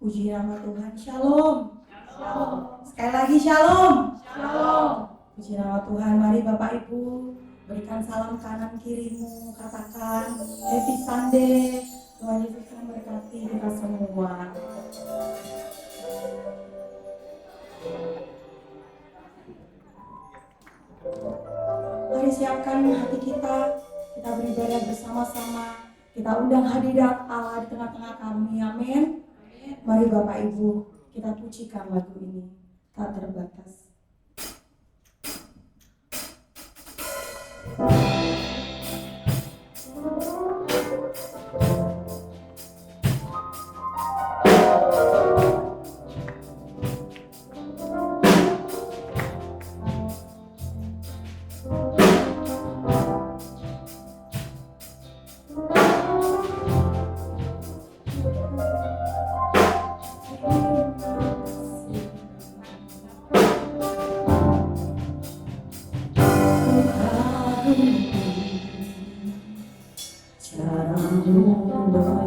Puji nama Tuhan, shalom. Shalom. Sekali lagi shalom. Shalom. Puji nama Tuhan, mari Bapak Ibu berikan salam kanan kirimu, katakan Happy Sunday. Tuhan Yesus memberkati kita semua. Mari siapkan hati kita beribadah bersama-sama. Kita undang hadirat Allah di tengah-tengah kami, amin. Mari Bapak Ibu, kita pujikan lagu ini, tak terbatas.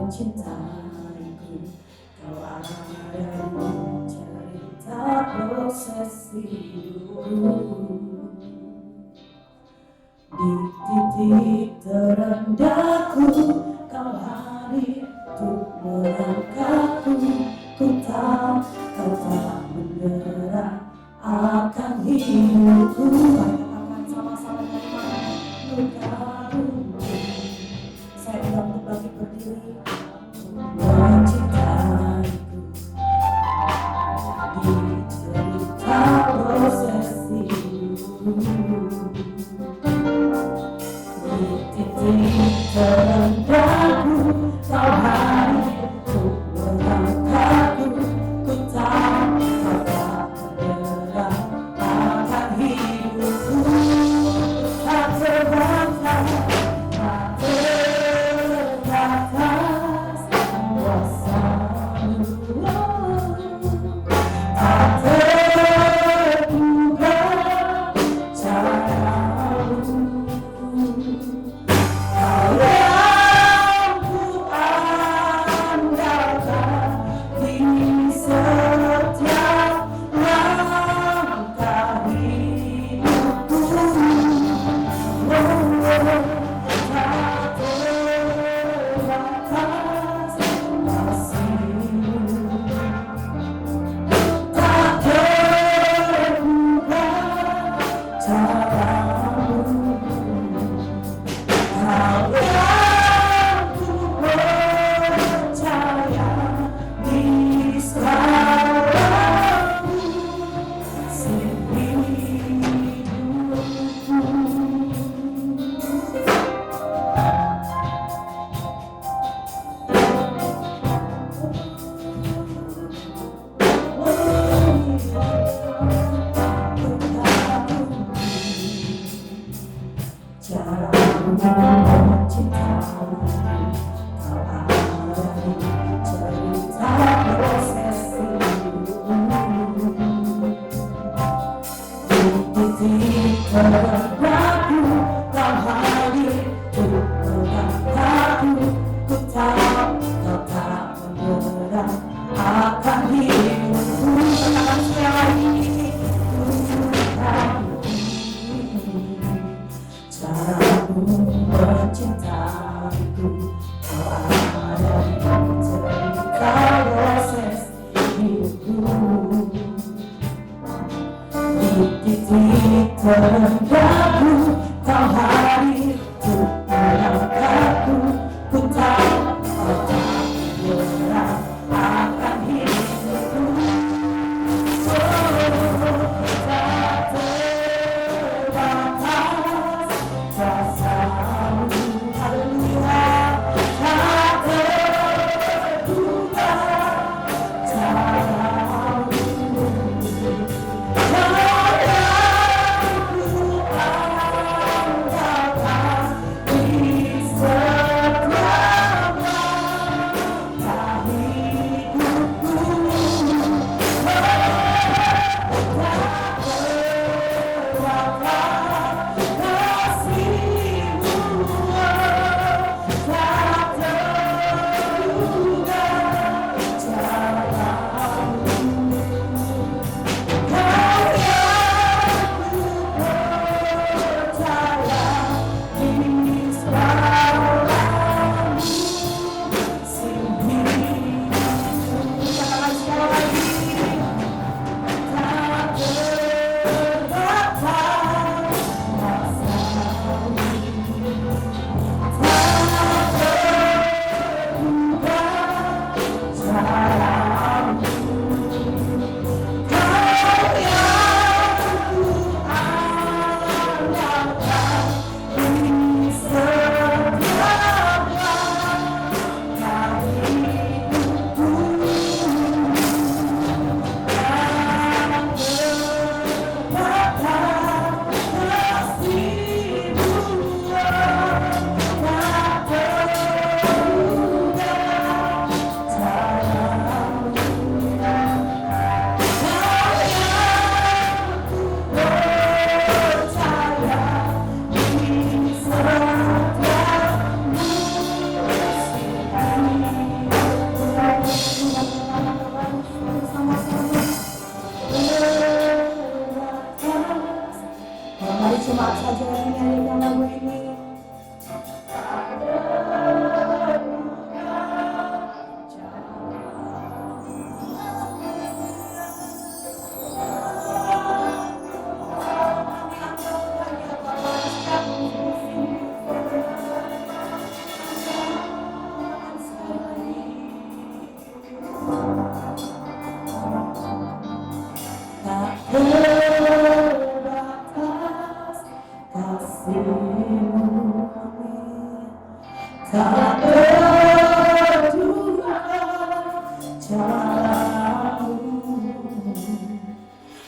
Mencintaiku, kau ada di cerita proses hidupku. Di titik terendahku, kau hadir untuk mengangkatku. Ku tahu kau tak menyerah akan hidupku. Katakan sama-sama dari mana? Luka-luka. Saya undang untuk bangkit berdiri. Mencintaiku di cerita proses hidupku. Di titik terendahku, kau hadir untuk mengangkatku. Ku tahu kau tak menyerah akan hidupku. proses hidupku. Di titik terendahku kau hadir untuk mengangkatku. Ku tahu kau tak pernah akan hidupku. Tak terbatas rasamu, haleluya. Tak terduga caramu. Mari cuma saja menyanyikan lagu ini. Tak terduga caramu,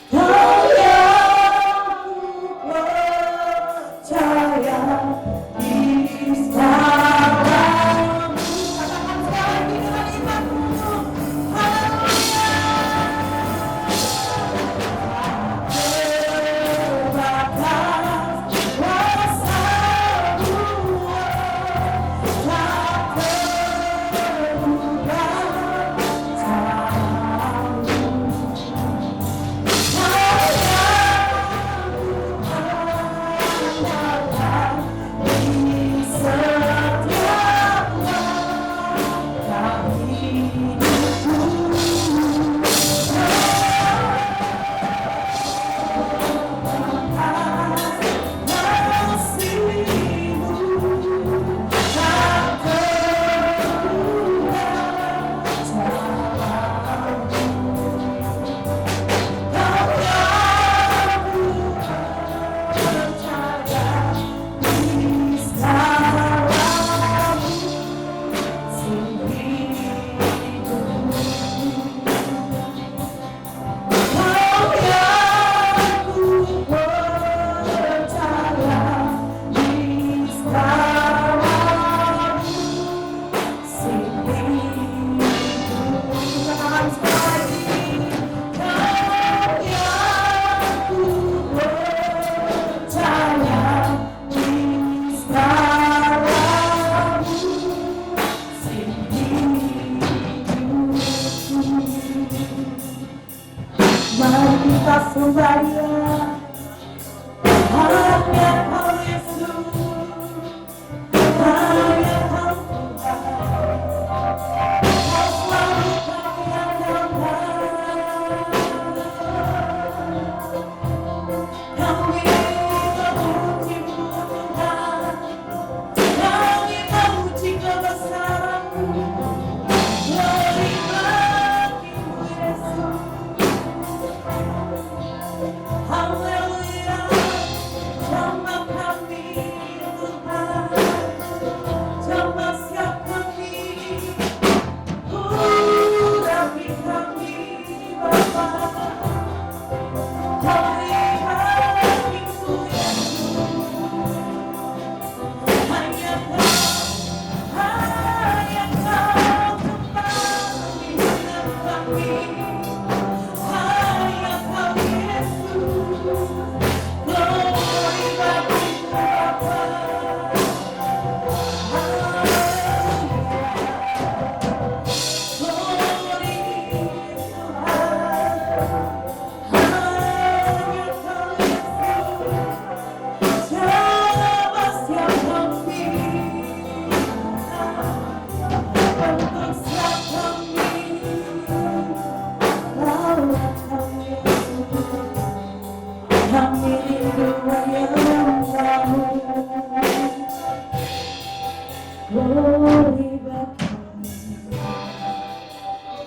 kau yang ku percaya istanamu. Katakan sekali dengan imanmu, haleluya. Terbatas rasamu, sembahyang hanya Kau Yesus, hanya Kau Tuhan. Kau selalu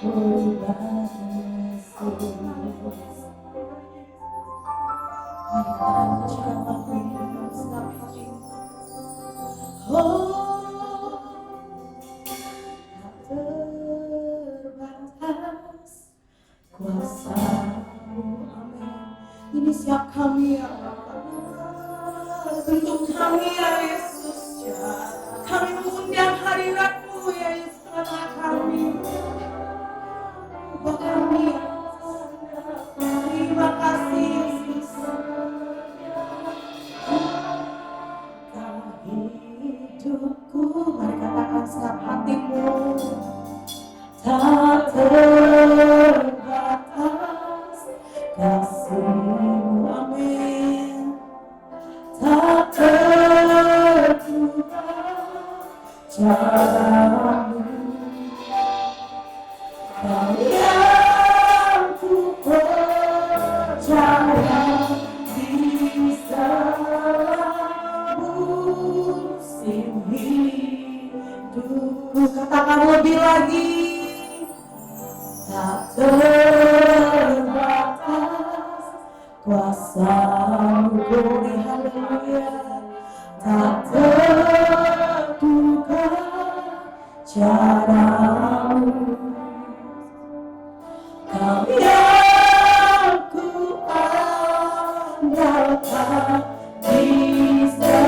Ini siap kami ya Bapa, bentuk kami ya Yesus ya. Kami mengundang hadirat-Mu ya Yesus tengah kami. Ubah kami ya. Terima kasih Yesus. Hidupku, mari katakan senap hatimu tak terbatas kasih-Mu, amin. Tak terduga cara-Mu, Kau yang ku percaya bisa musim hidupku. Katakan lebih lagi. Tak terbatas kuasa-Mu, glory haleluya. Tak terduga cara-Mu, Kau yang ku andalkan bisa.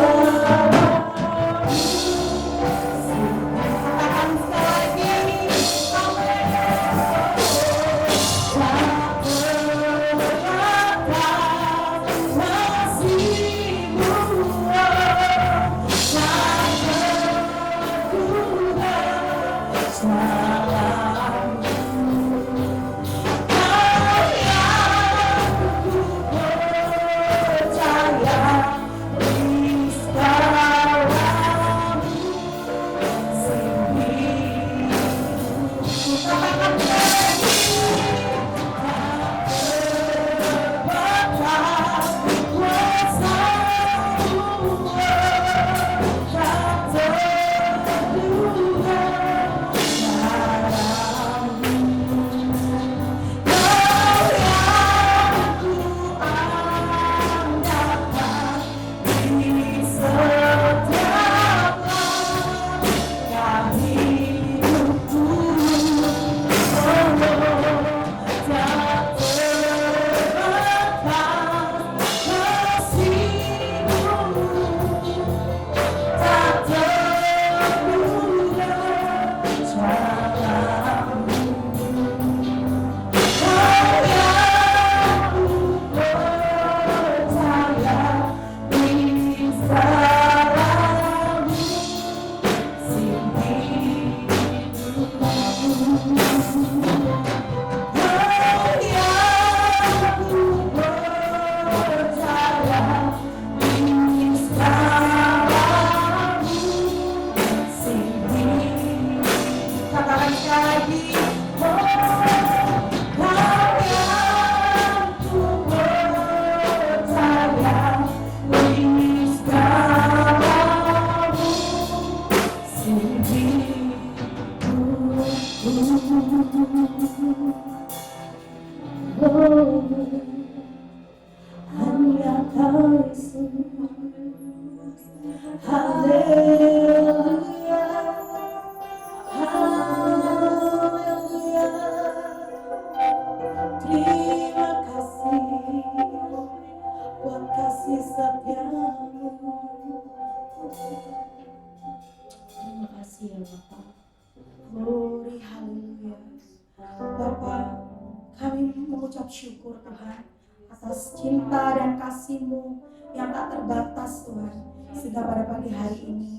Syukur Tuhan atas cinta dan kasih-Mu yang tak terbatas Tuhan, sehingga pada pagi hari ini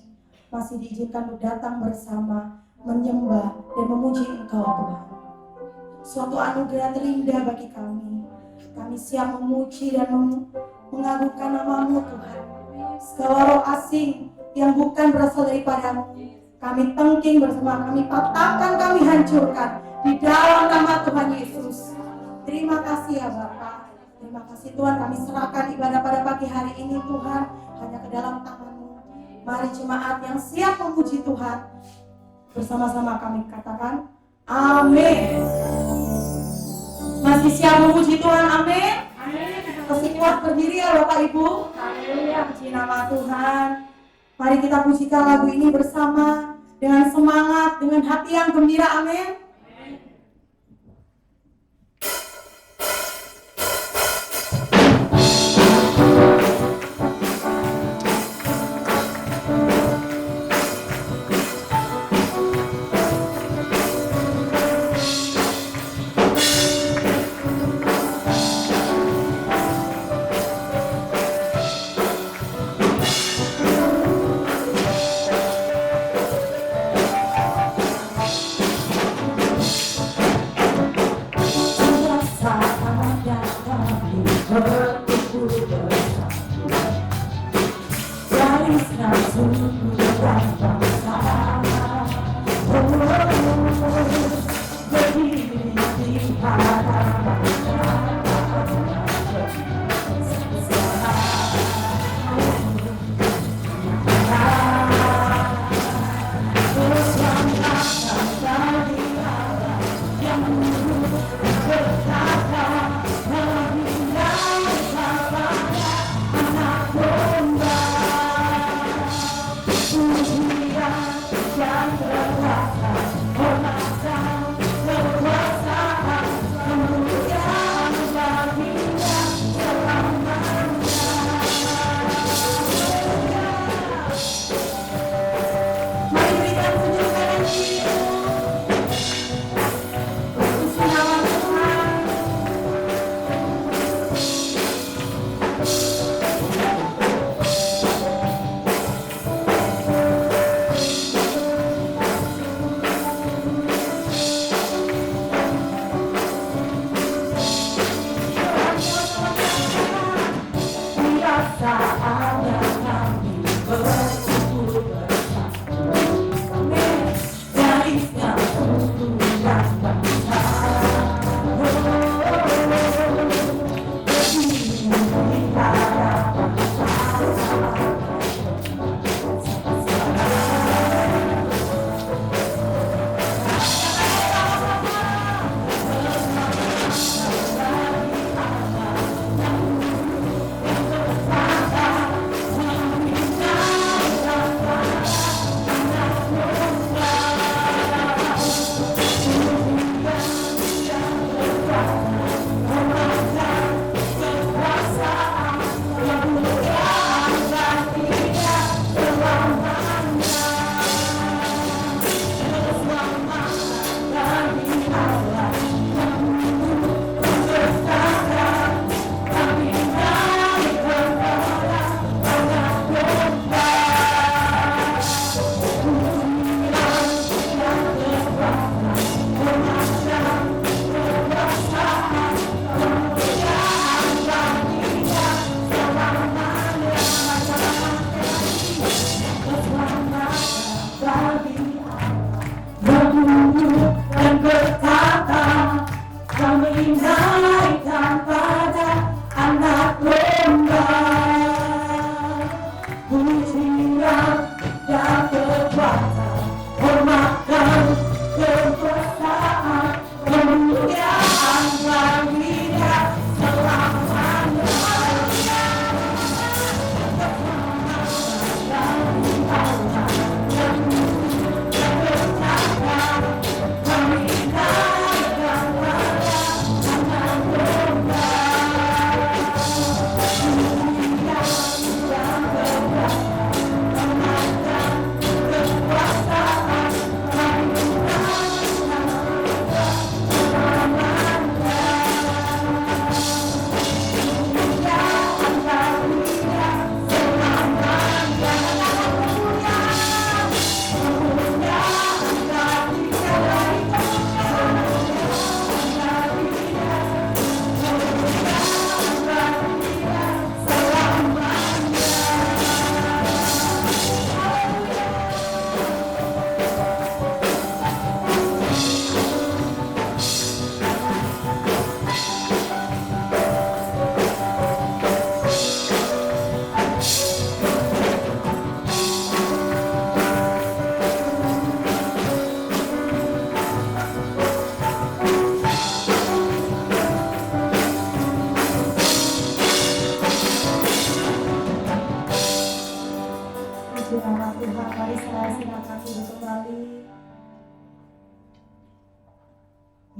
masih diizinkan untuk datang bersama menyembah dan memuji Engkau Tuhan. Suatu anugerah terindah bagi kami. Kami siap memuji dan mengagungkan nama-Mu Tuhan. Segala roh asing yang bukan berasal daripada-Mu, kami tengking bersama, kami patahkan, kami hancurkan di dalam nama Tuhan Yesus. Terima kasih ya Bapak. Terima kasih Tuhan, kami serahkan ibadah pada pagi hari ini Tuhan hanya ke dalam tangan-Mu. Mari jemaat yang siap memuji Tuhan, bersama-sama kami katakan Amin. Masih siap memuji Tuhan, amin. Masih kuat berdiri ya Bapak Ibu. Haleluya, puji nama Tuhan. Mari kita pujikan lagu ini bersama dengan semangat, dengan hati yang gembira, amin.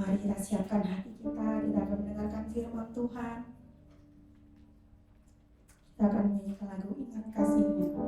Mari kita siapkan hati kita akan mendengarkan firman Tuhan. Kita akan menyanyikan lagu Ingat Kasih-Nya.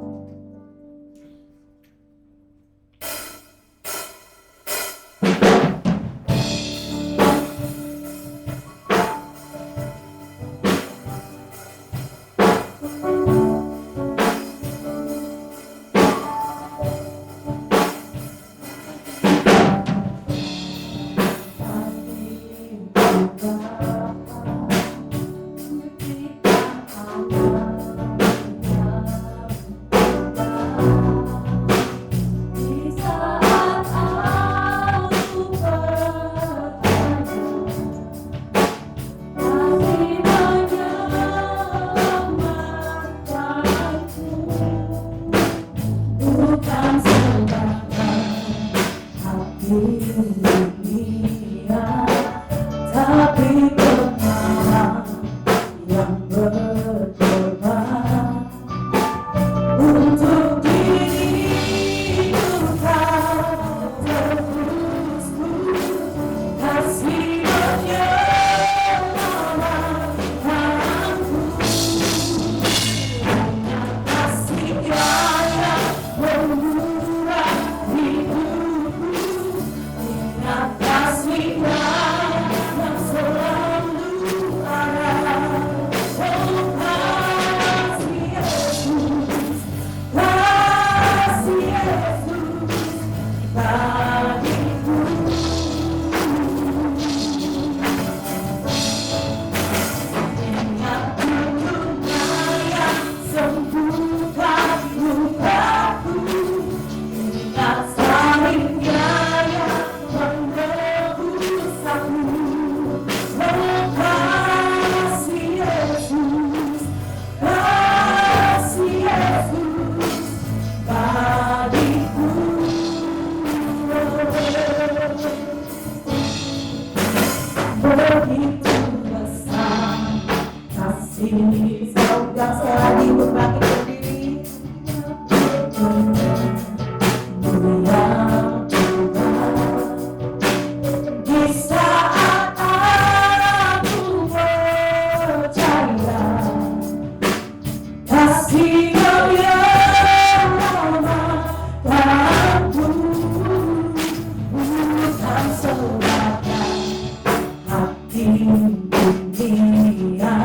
Dunia,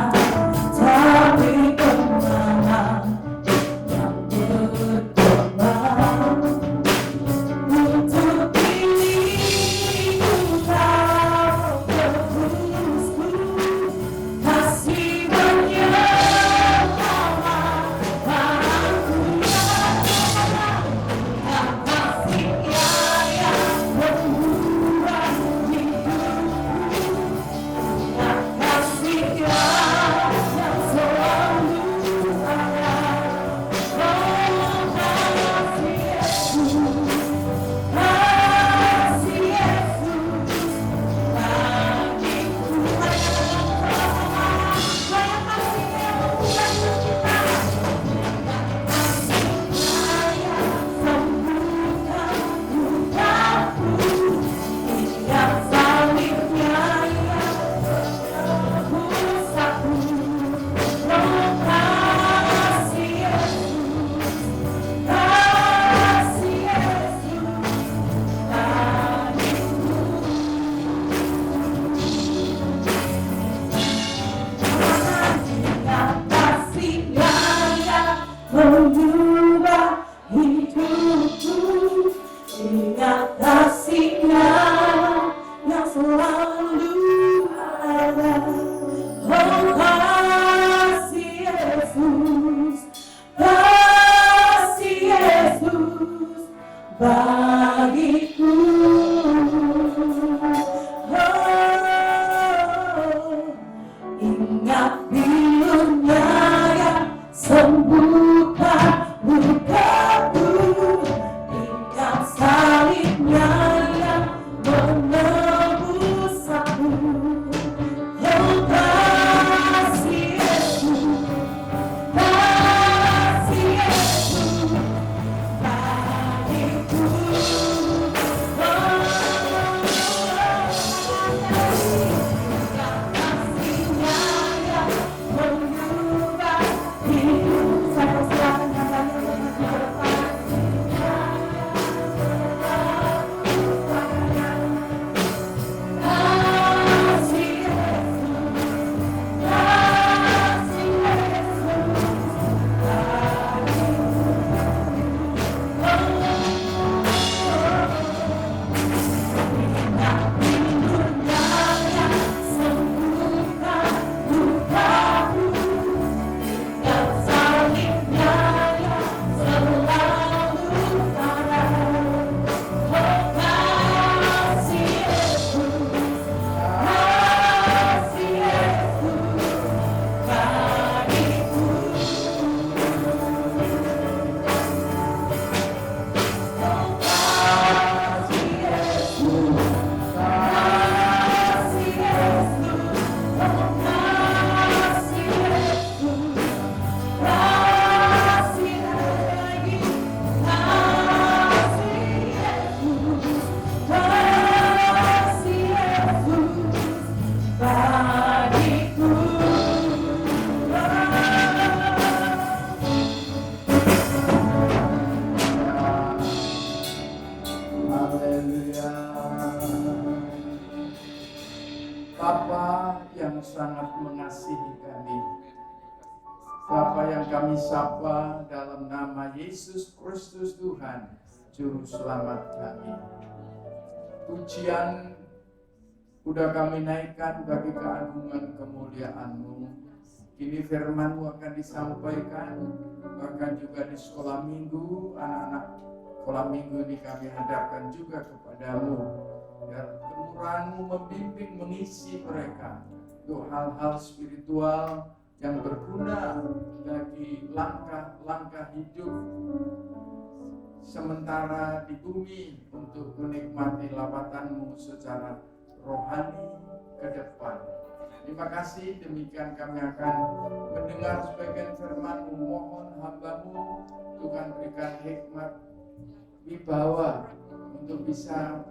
tapi kemana Bapa yang sangat mengasihi kami, Bapa yang kami sapa dalam nama Yesus Kristus Tuhan, Juru Selamat kami. Pujian udah kami naikkan bagi keagungan kemuliaan-Mu. Kini firman-Mu akan disampaikan, bahkan juga di sekolah minggu, anak-anak sekolah minggu ini kami hadapkan juga kepadamu. Biar kemurahan-Mu membimbing, mengisi mereka untuk hal-hal spiritual yang berguna bagi langkah-langkah hidup sementara di bumi untuk menikmati lawatan-Mu secara rohani ke depan. Terima kasih, demikian kami akan mendengar sebagian firman-Mu. Mohon hamba-Mu, Tuhan berikan hikmat wibawa untuk bisa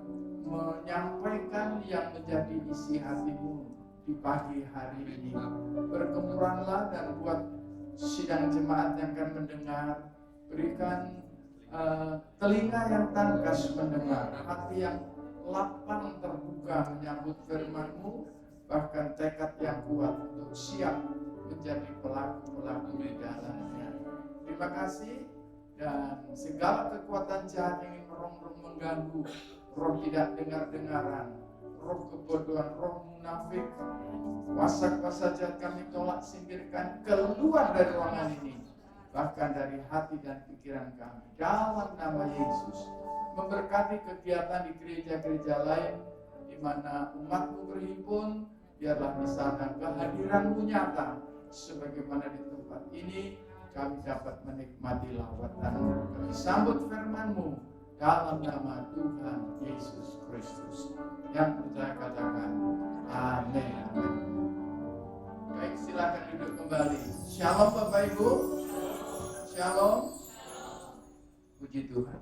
menyampaikan yang menjadi isi hati-Mu di pagi hari ini. Berkemurahanlah dan buat sidang jemaat yang akan mendengar, berikan telinga yang tangkas mendengar, hati yang lapang terbuka menyambut firman-Mu, bahkan tekad yang kuat untuk siap menjadi pelaku-pelaku di dalamnya. Terima kasih, dan segala kekuatan jahat ingin merongrong mengganggu, roh tidak dengar-dengaran, roh kebodohan, roh munafik, kuasa-kuasa jahat kami tolak, singkirkan, keluar dari ruangan ini, bahkan dari hati dan pikiran kami, dalam nama Yesus. Memberkati kegiatan di gereja-gereja lain di mana umat-Mu berhimpun, biarlah di sana kehadiran-Mu nyata, sebagaimana di tempat ini kami dapat menikmati lawatan-Mu. Kami sambut firman-Mu dalam nama Tuhan Yesus Kristus. Yang percaya katakan amin. Baik, silakan duduk kembali. Shalom Bapak Ibu. Shalom. Puji Tuhan.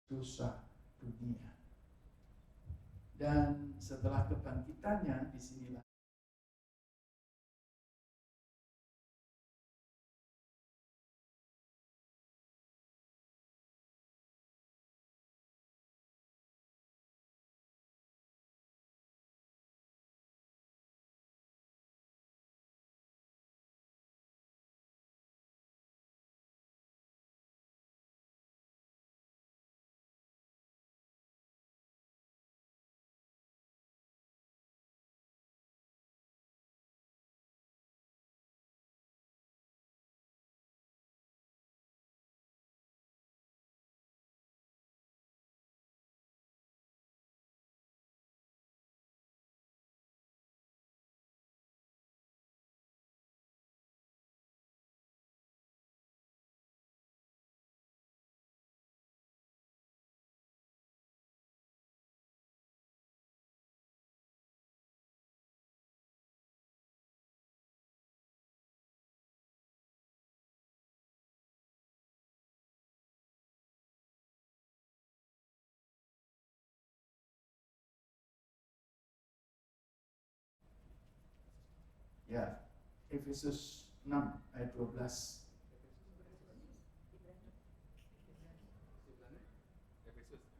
dosa dunia. Dan setelah kebangkitannya, disinilah ya Efesus 6 ayat 12.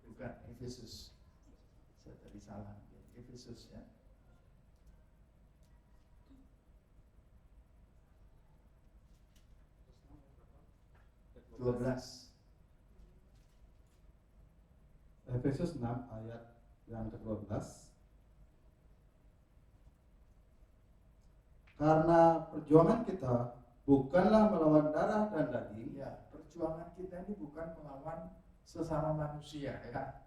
Bukan Efesus. Saya tadi salah. Efesus ya. Efesus 6 ayat yang ke-12. Karena perjuangan kita bukanlah melawan darah dan daging. Ya, perjuangan kita ini bukan melawan sesama manusia ya.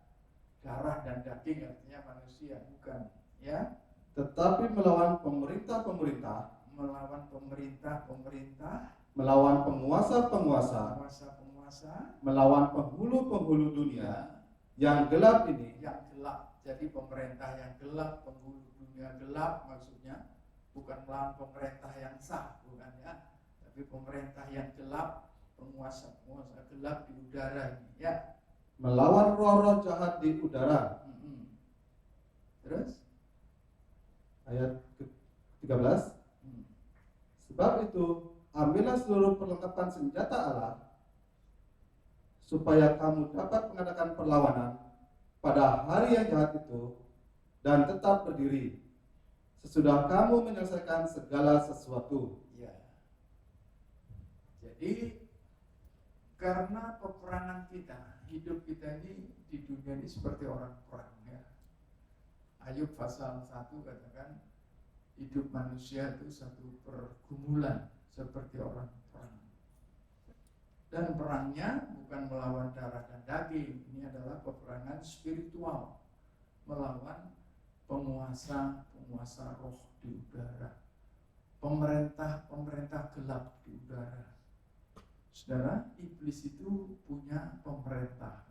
Darah dan daging artinya manusia, bukan ya. Tetapi melawan pemerintah-pemerintah, Melawan pemerintah-pemerintah, melawan penguasa-penguasa, penguasa-penguasa, melawan penghulu-penghulu dunia ya, yang gelap ini. yang gelap. Jadi pemerintah yang gelap, penghulu dunia gelap maksudnya bukan melawan pemerintah yang sah, bukan ya, tapi pemerintah yang gelap, penguasa-penguasa gelap di udara ini ya. Melawan roh-roh jahat di udara. Terus Ayat ke-13. Sebab itu ambillah seluruh perlengkapan senjata Allah, supaya kamu dapat mengadakan perlawanan pada hari yang jahat itu dan tetap berdiri sesudah kamu menyelesaikan segala sesuatu. ya. Jadi karena peperangan kita, hidup kita ini di dunia ini seperti orang perang ya. Ayub pasal 1 katakan hidup manusia itu satu pergumulan seperti orang perang. Dan perangnya bukan melawan darah dan daging, ini adalah peperangan spiritual, melawan penguasa roh di udara, pemerintah gelap di udara. Saudara, iblis itu punya pemerintah.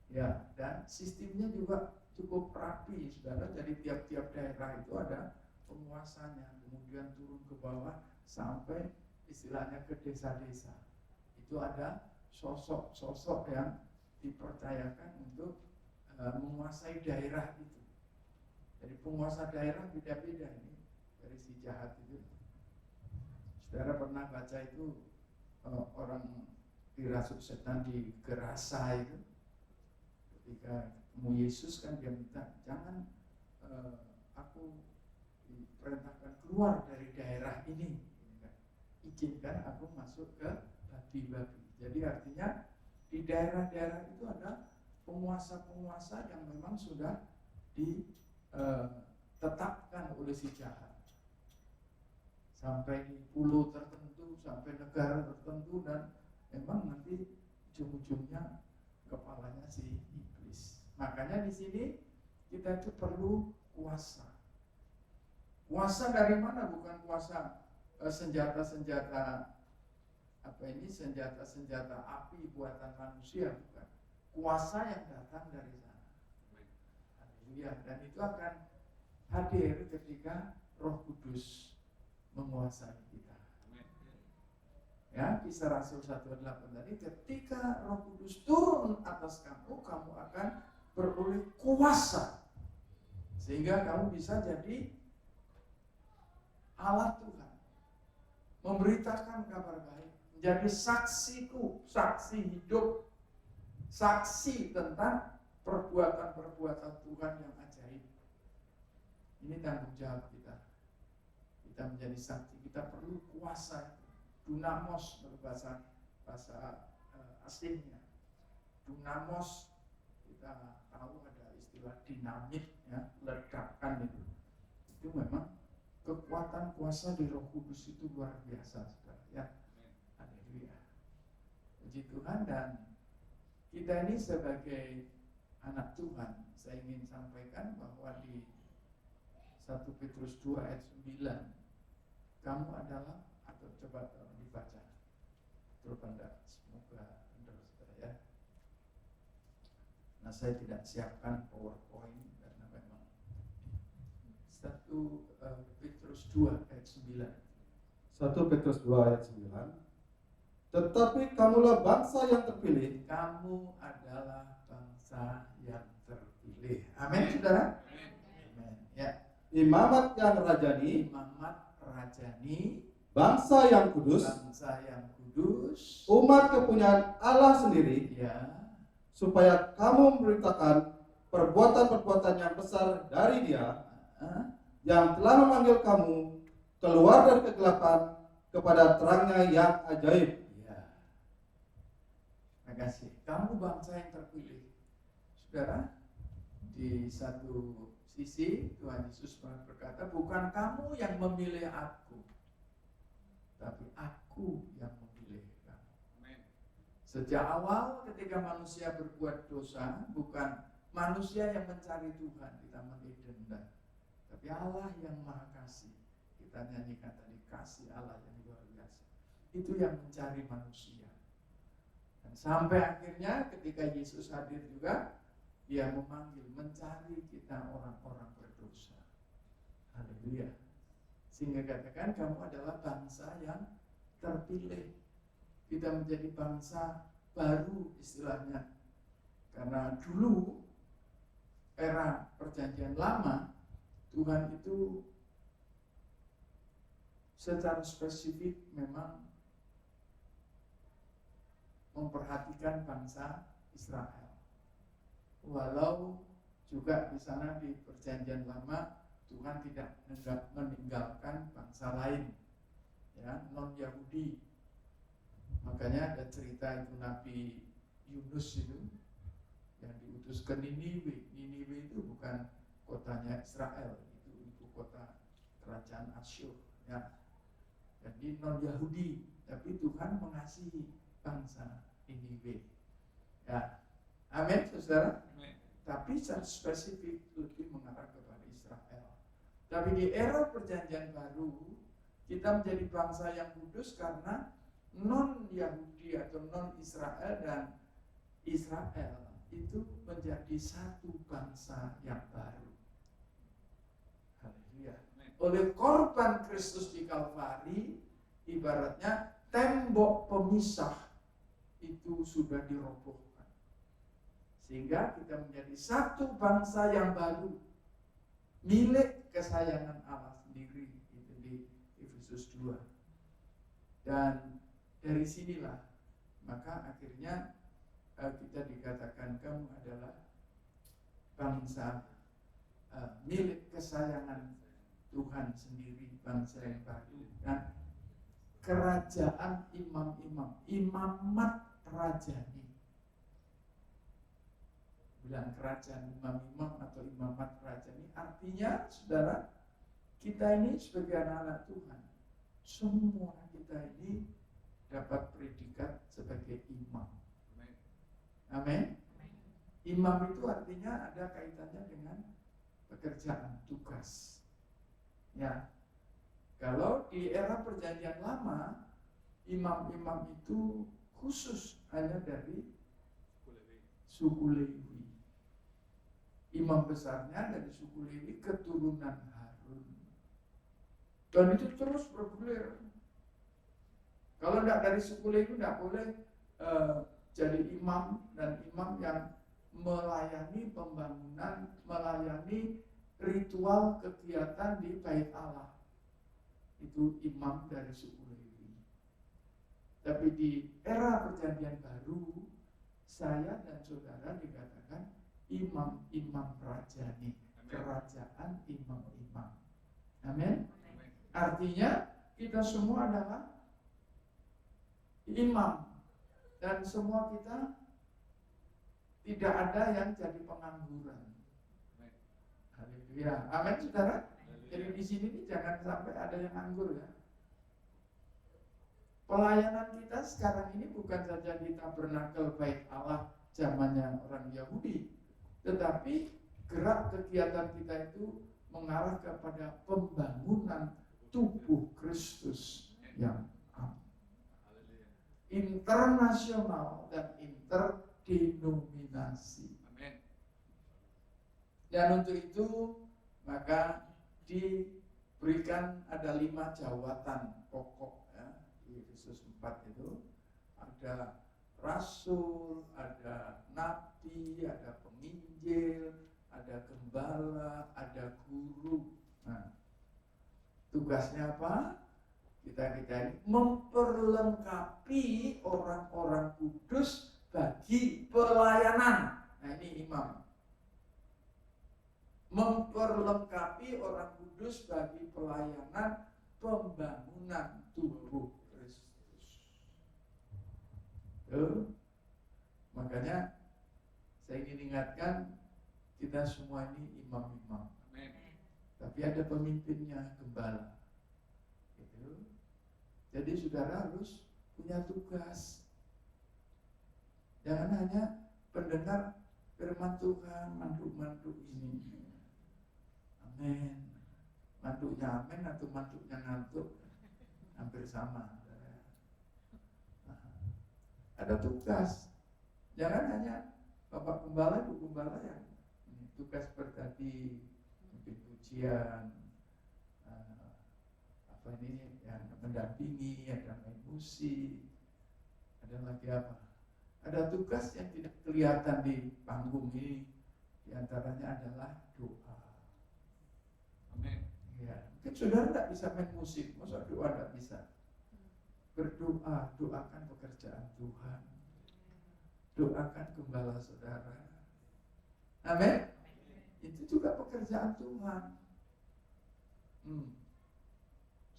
Ya, dan sistemnya juga cukup rapi, saudara. Jadi tiap-tiap daerah itu ada penguasanya, kemudian turun ke bawah sampai istilahnya ke desa-desa. Itu ada sosok-sosok yang dipercayakan untuk menguasai daerah itu. Jadi penguasa daerah beda-beda ini dari si jahat itu. Saudara pernah baca itu orang dirasuk setan di Gerasa itu, ketika ketemu Yesus kan dia minta jangan aku diperintahkan keluar dari daerah ini, izinkan aku masuk ke babi-babi. Jadi artinya di daerah-daerah itu ada penguasa-penguasa yang memang sudah ditetapkan oleh si jahat. Sampai di pulau tertentu, sampai negara tertentu, dan memang nanti ujung-ujungnya kepalanya si iblis. Makanya di sini kita itu perlu kuasa. Kuasa dari mana? Bukan kuasa senjata-senjata senjata-senjata api buatan manusia, bukan. Kuasa yang datang dari sana. Haleluya. Dan itu akan hadir ketika Roh Kudus menguasai kita. Ya, Kisah Rasul 1:8 tadi, ketika Roh Kudus turun atas kamu, kamu akan beroleh kuasa sehingga kamu bisa jadi alat Tuhan, memberitakan kabar baik, menjadi saksiku, saksi hidup, saksi tentang perbuatan-perbuatan Tuhan yang ajaib. Ini tanggung jawab kita. Kita menjadi saksi, kita perlu kuasa. Dunamos bahasa aslinya. Dunamos, kita tahu ada istilah dinamit, ya, ledakan itu. Itu memang kekuatan kuasa di Roh Kudus itu luar biasa, saudara. Ya, haleluya. Puji Tuhan. Dan kita ini sebagai anak Tuhan, saya ingin sampaikan bahwa di 1 Petrus 2 ayat 9, kamu adalah, atau coba dibaca terpandang, semoga benar, saudara, ya. Nah, saya tidak siapkan PowerPoint karena memang 1 Petrus 2 ayat 9. 1 Petrus 2 ayat 9. Tetapi kamulah bangsa yang terpilih. Kamu adalah bangsa yang terpilih. Amin, saudara. Amin. Ya. Imamat yang rajani. Imamat rajani. Bangsa yang kudus. Bangsa yang kudus. Umat kepunyaan Allah sendiri. Ya. Supaya kamu memberitakan perbuatan-perbuatan yang besar dari Dia yang telah memanggil kamu keluar dari kegelapan kepada terangnya yang ajaib. Terima kasih. Kamu bangsa yang terpilih. Saudara, di satu sisi Tuhan Yesus berkata, bukan kamu yang memilih aku, tapi aku yang memilih kamu. Sejak awal ketika manusia berbuat dosa, bukan manusia yang mencari Tuhan di Taman Eden, tapi Allah yang Maha Kasih. Kita nyanyikan tadi, kasih Allah yang luar biasa. Itu yang mencari manusia. Dan sampai akhirnya ketika Yesus hadir juga, Dia memanggil, mencari kita orang-orang berdosa. Haleluya. Sehingga katakan kamu adalah bangsa yang terpilih. Kita menjadi bangsa baru istilahnya. Karena dulu era perjanjian lama, Tuhan itu secara spesifik memang memperhatikan bangsa Israel. Walau juga di sana di perjanjian lama Tuhan tidak meninggalkan bangsa lain, ya, non Yahudi. Makanya ada cerita itu Nabi Yunus itu yang diutus ke Niniwe. Niniwe itu bukan kotanya Israel, itu ibu kota kerajaan Asyur, ya. Jadi non Yahudi, tapi Tuhan mengasihi bangsa Niniwe. Ya, amin, saudara. Amin. Tapi secara spesifik lebih mengarah kepada Israel. Tapi di era perjanjian baru kita menjadi bangsa yang kudus karena non Yahudi atau non Israel dan Israel itu menjadi satu bangsa yang baru. Haleluya. Oleh korban Kristus di Kalvari, ibaratnya tembok pemisah itu sudah dirobohkan. Sehingga kita menjadi satu bangsa yang baru, milik kesayangan Allah sendiri, itu di Efesus 2. Dan dari sinilah maka akhirnya kita dikatakan kamu adalah bangsa milik kesayangan Tuhan sendiri, bangsa yang baru. Nah, kerajaan imam-imam, imamat rajani. Bilang kerajaan imam-imam atau imamat rajani, artinya saudara, kita ini sebagai anak-anak Tuhan, semua kita ini dapat predikat sebagai imam. Amin. Imam itu artinya ada kaitannya dengan pekerjaan, tugas. Ya, kalau di era perjanjian lama, imam-imam itu khusus hanya dari suku Lewi. Imam besarnya dari suku Lewi, keturunan Harun. Dan itu terus bergulir. Kalau tidak dari suku Lewi tidak boleh jadi imam, dan imam yang melayani pembangunan, melayani ritual kegiatan di bait Allah. Itu imam dari suku Lewi. Tapi di era perjanjian baru, saya dan saudara dikatakan imam-imam rajani, kerajaan imam-imam. Amin. Artinya kita semua adalah imam, dan semua kita tidak ada yang jadi pengangguran. Haleluya. Amin, saudara. Jadi di sini nih jangan sampai ada yang nganggur ya. Pelayanan kita sekarang ini bukan saja di tabernakel bait Allah zamannya orang Yahudi, tetapi gerak kegiatan kita itu mengarah kepada pembangunan tubuh Kristus yang internasional dan interdenominasi. Dan untuk itu maka diberikan ada 5 jawatan pokok ya, di Efesus 4 itu ada rasul, ada nabi, ada penginjil, ada gembala, ada guru. Nah, tugasnya apa? Kita ini memperlengkapi orang-orang kudus bagi pelayanan. Nah, ini imam. Memperlengkapi orang kudus bagi pelayanan pembangunan tubuh Kristus. Makanya saya ingin ingatkan kita semua ini imam-imam. Tapi ada pemimpinnya, gembala. Gitu. Jadi saudara harus punya tugas. Jangan hanya pendengar firman Tuhan, mantuk-mantuk ini. Amin. Mantuknya amin atau mantuknya ngantuk hampir sama. Ada tugas. Jangan hanya Bapak Gembala, Ibu Gembala yang tugas seperti mungkin pujian, yang mendampingi, ada main musik, ada lagi apa? Ada tugas yang tidak kelihatan di panggung ini, diantaranya adalah doa. Amin. Ya, mungkin saudara tidak bisa main musik, masa doa tidak bisa? Berdoa, doakan pekerjaan Tuhan, doakan gembala saudara. Amin. Itu juga pekerjaan Tuhan.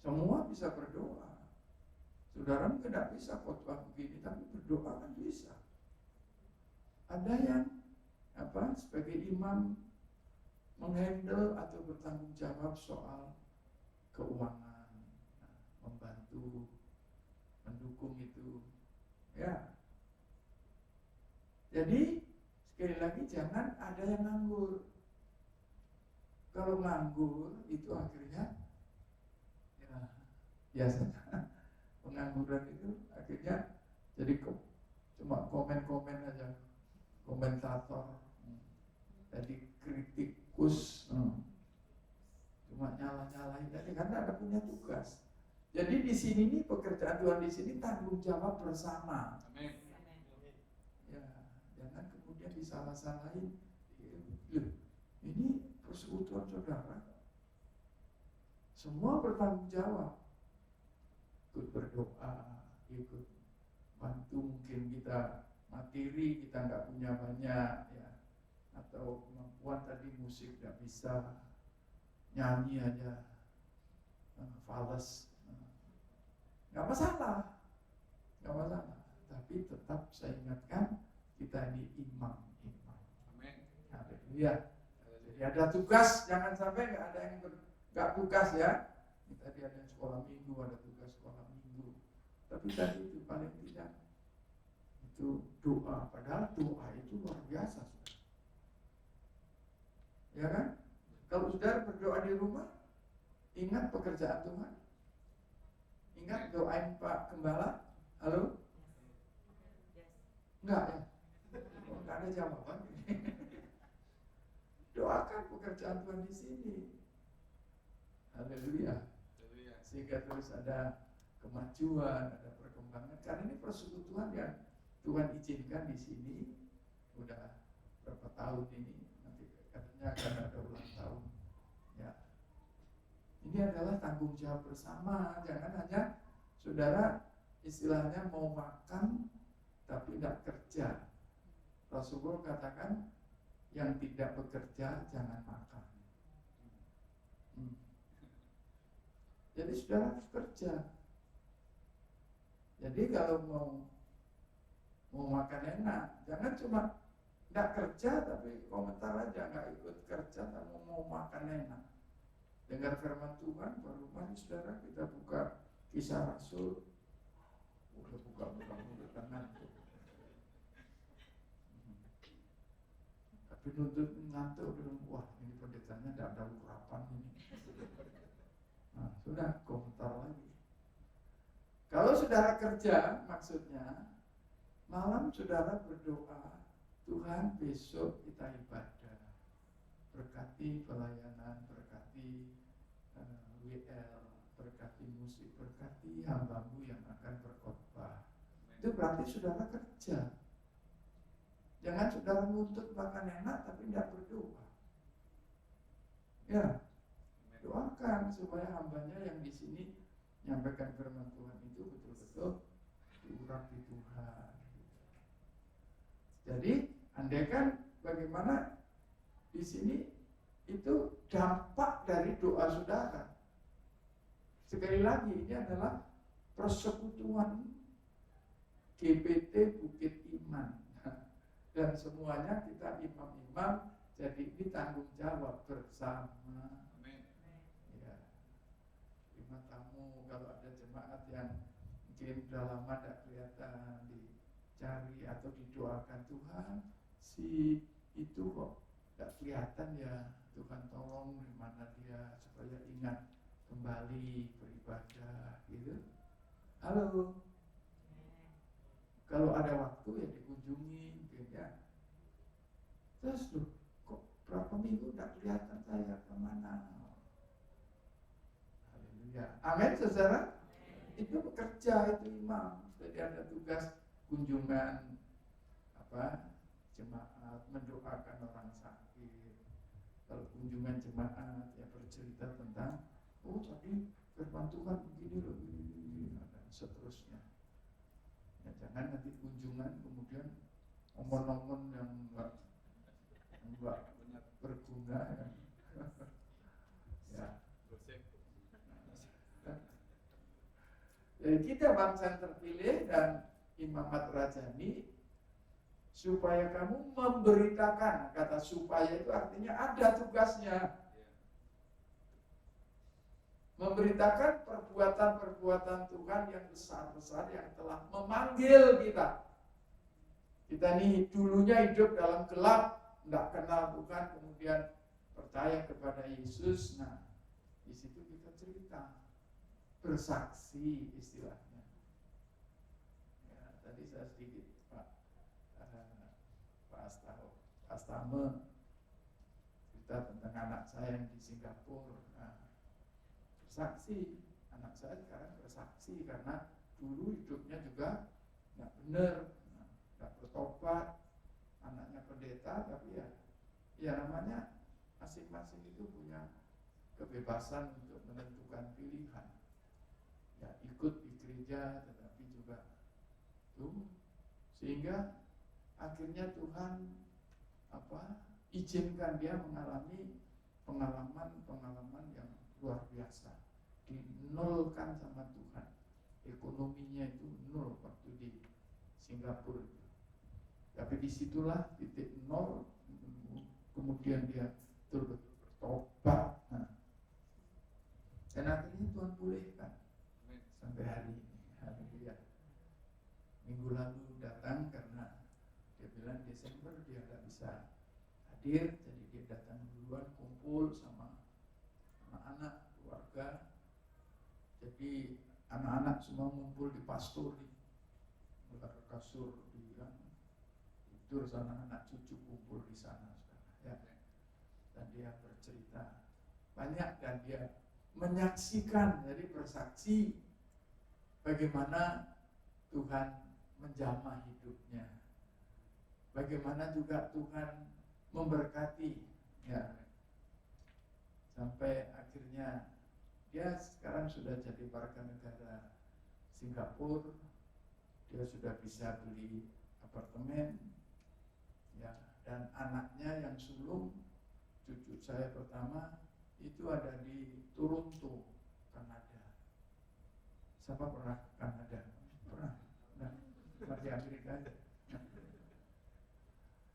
Semua bisa berdoa. Saudara mungkin tidak bisa khotbah begini, tapi berdoa kan bisa. Ada yang sebagai imam menghandle atau bertanggung jawab soal keuangan, membantu, mendukung itu. Ya. Jadi sekali lagi jangan ada yang nganggur. Kalau nganggur itu akhirnya biasanya pengangguran itu akhirnya jadi cuma komen-komen aja, komentator, jadi kritikus, cuma nyala-nyalain aja karena ada punya tugas. Jadi di sini nih pekerjaan Tuhan di sini tanggung jawab bersama. Amin. Ya, jangan kemudian disalah-salahin. Ini persekutuan saudara. Semua bertanggung jawab. Ikut berdoa, ikut bantu, mungkin kita materi kita nggak punya banyak ya, atau kemampuan tadi musik nggak bisa, nyanyi aja fales, nggak masalah, tapi tetap saya ingatkan kita ini imam-imam. Amin. Haleluya. Jadi ada tugas, jangan sampai nggak ada yang nggak tugas ya. Tadi ada sekolah minggu, ada tugas sekolah minggu. Tapi tadi itu paling tidak itu doa. Padahal doa itu luar biasa, saudara. Ya kan? Kalau saudara berdoa di rumah, ingat pekerjaan Tuhan. Ingat doain Pak Gembala. Halo? Enggak ya? Enggak ada jawaban. Doakan pekerjaan Tuhan di sini. Haleluya. Sehingga terus ada kemajuan, ada perkembangan. Karena ini persekutuan yang Tuhan izinkan di sini udah berapa tahun ini, nanti katanya akan ada ulang tahun. Ya, ini adalah tanggung jawab bersama. Jangan hanya saudara istilahnya mau makan tapi tidak kerja. Rasulullah katakan yang tidak bekerja jangan makan. Jadi saudara harus kerja. Jadi kalau mau makan enak, jangan cuma tidak kerja tapi komentar aja, nggak ikut kerja, tapi mau makan enak. Dengar firman Tuhan, baru mari saudara kita buka Kisah Rasul. Udah buka tangan tuh. Tapi nuntut ngantuk dulu, wah ini pendetanya tidak ada urapan ini. Nah, sudah komentar lagi. Kalau saudara kerja, maksudnya malam saudara berdoa, Tuhan besok kita ibadah, berkati pelayanan, berkati WL, berkati musik, berkati hambamu yang akan berkhotbah. Itu berarti saudara kerja. Jangan saudara nuntut makan enak tapi tidak berdoa. Ya, doakan supaya hambanya yang di sini menyampaikan firman Tuhan itu betul-betul diurapi Tuhan. Jadi, andaikan bagaimana di sini itu dampak dari doa saudara. Sekali lagi ini adalah persekutuan GPT Bukit Iman. Dan semuanya kita imam-imam, jadi ini tanggung jawab bersama. Ya, 5 tamu, kalau ada jemaat yang mungkin sudah lama tidak kelihatan, dicari atau didoakan, Tuhan si itu kok tidak kelihatan ya, Tuhan tolong di mana dia supaya ingat kembali beribadah gitu. Halo. Kalau ada waktu ya dikunjungi gitu ya. Terus loh, kok berapa minggu tidak kelihatan saya kemana? Haleluya. Amin saudara. Itu bekerja, itu imam. Jadi ada tugas kunjungan jemaat, mendoakan orang sakit. Kalau kunjungan jemaat ya bercerita tentang tadi firman Tuhan begini loh, dan seterusnya. Ya, jangan nanti kunjungan kemudian omong-omong yang enggak berguna ya. Ya. Jadi kita bangsa yang terpilih dan imamat rajani supaya kamu memberitakan. Kata supaya itu artinya ada tugasnya. Memberitakan perbuatan-perbuatan Tuhan yang besar-besar yang telah memanggil kita. Kita ini dulunya hidup dalam gelap, tidak kenal Tuhan, kemudian percaya kepada Yesus. Nah, di situ kita cerita, bersaksi istilahnya. Ya, tadi saya sedikit Pak Astame cerita tentang anak saya yang di Singapura. Nah, bersaksi, anak saya sekarang bersaksi karena dulu hidupnya juga nggak benar, nggak bertobat, anaknya pendeta, tapi ya namanya masing-masing itu punya kebebasan untuk menentukan pilihan. Ya ikut di gereja, tetapi juga tuh sehingga akhirnya Tuhan izinkan dia mengalami pengalaman yang luar biasa, dinolkan sama Tuhan. Ekonominya itu nol waktu di Singapura. Tapi disitulah titik nol, kemudian dia bertobat. Nah, dan akhirnya Tuhan pulihkan sampai hari ini. Haleluya. Minggu lalu datang karena dia bilang Desember dia nggak bisa hadir, jadi dia datang duluan kumpul sama anak-anak keluarga. Jadi anak-anak semua ngumpul di pastori, belar kasur di tidur sana, anak cucu kumpul di sana ya. Dan dia bercerita banyak dan dia menyaksikan, jadi bersaksi bagaimana Tuhan menjamah hidupnya, bagaimana juga Tuhan memberkati, ya, sampai akhirnya dia sekarang sudah jadi warga negara Singapura, dia sudah bisa beli apartemen, ya, dan anaknya yang sulung, cucu saya pertama itu ada di Toronto, Kanada. Siapa pernah ke Kanada? Pernah? Nah, di Amerika aja.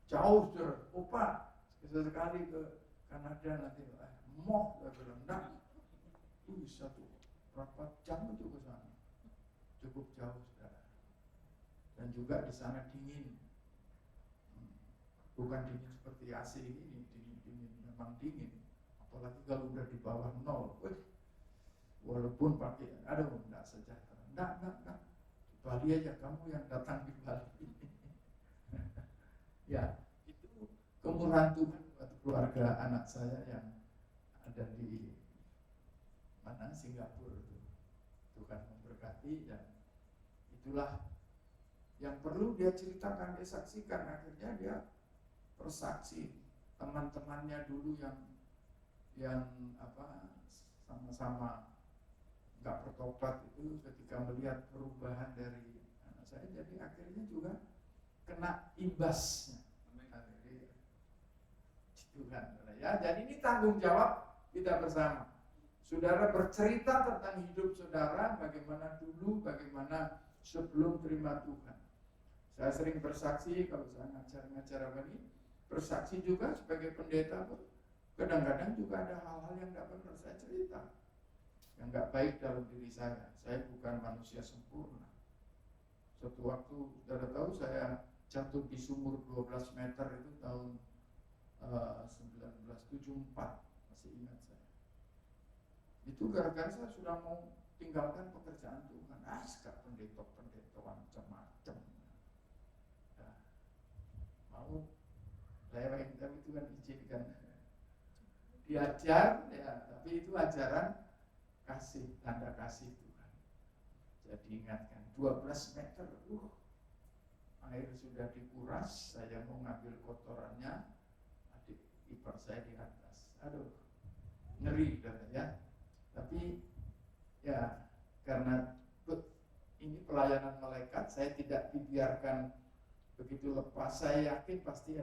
Jauh sudah, opa, sekali ke Kanada nanti, mau saya bilang, enggak, satu berapa jam itu ke sana, cukup jauh saudara. Dan juga di sana dingin, bukan dingin seperti AC ini, dingin memang dingin, apalagi kalau udah di bawah 0, walaupun pakai, aduh, enggak sejahtera, enggak, di Bali aja, kamu yang datang di Bali. Ya, itu kemurahan Tuhan buat keluarga anak saya yang ada di mana Singapura itu. Tuhan memberkati, dan itulah yang perlu dia ceritakan, dia saksikan. Akhirnya dia bersaksi teman-temannya dulu yang sama-sama nggak bertobat itu ketika melihat perubahan dari anak saya, jadi akhirnya juga kena imbasnya. Tuhan, ya. Jadi ini tanggung jawab kita bersama. Saudara bercerita tentang hidup saudara, bagaimana dulu, bagaimana sebelum terima Tuhan. Saya sering bersaksi kalau saya ngajar apa ini, bersaksi juga sebagai pendeta pun. Kadang-kadang juga ada hal-hal yang tidak benar saya cerita, yang nggak baik dalam diri saya. Saya bukan manusia sempurna. Suatu waktu, saudara tahu saya jatuh di sumur 12 meter itu tahun 1974, masih ingat saya. Itu gara-gara saya sudah mau tinggalkan pekerjaan Tuhan. Sekarang pendeta-pendeta macam-macam. Nah, mau leweng, tapi Tuhan izinkan. Diajar, ya, tapi itu ajaran kasih, tanda kasih Tuhan. Jadi ingatkan, 12 meter, air sudah dikuras, saya mau ngambil kotorannya, adik ipar saya di atas. Aduh, ngeri ya. Tapi ya karena ini pelayanan malaikat, saya tidak dibiarkan begitu lepas. Saya yakin pasti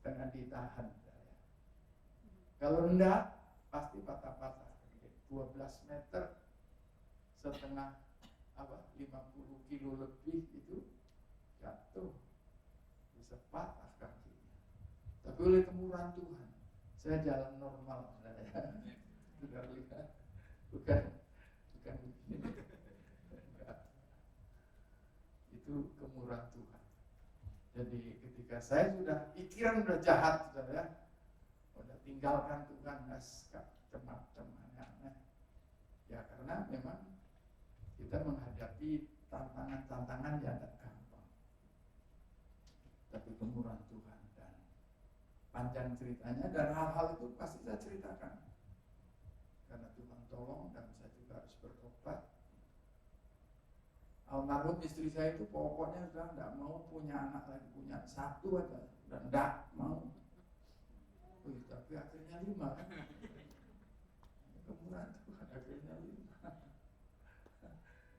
setengah ditahan. Kalau enggak, pasti patah-patah. 12 meter setengah 50 kilo lebih itu jatuh, bisa patah kakinya. Tapi oleh kemurahan Tuhan, saya jalan normal. Sudah lihat, bukan begini. Itu kemurahan Tuhan. Jadi ketika saya sudah pikiran udah jahat, saudara, udah tinggalkan Tuhan, macam-macam aneh-aneh. Ya karena memang kita menghadapi tantangan-tantangan yang tidak gampang. Tapi kemurahan Tuhan, dan panjang ceritanya, dan hal-hal itu pasti saya ceritakan. Karena Tuhan tolong, dan saya juga harus bertobat. Almarhum istri saya itu pokoknya sudah tidak mau punya anak lagi, punya satu aja, dan tidak mau. Tapi akhirnya 5 kan. Kemurahan Tuhan, akhirnya 5.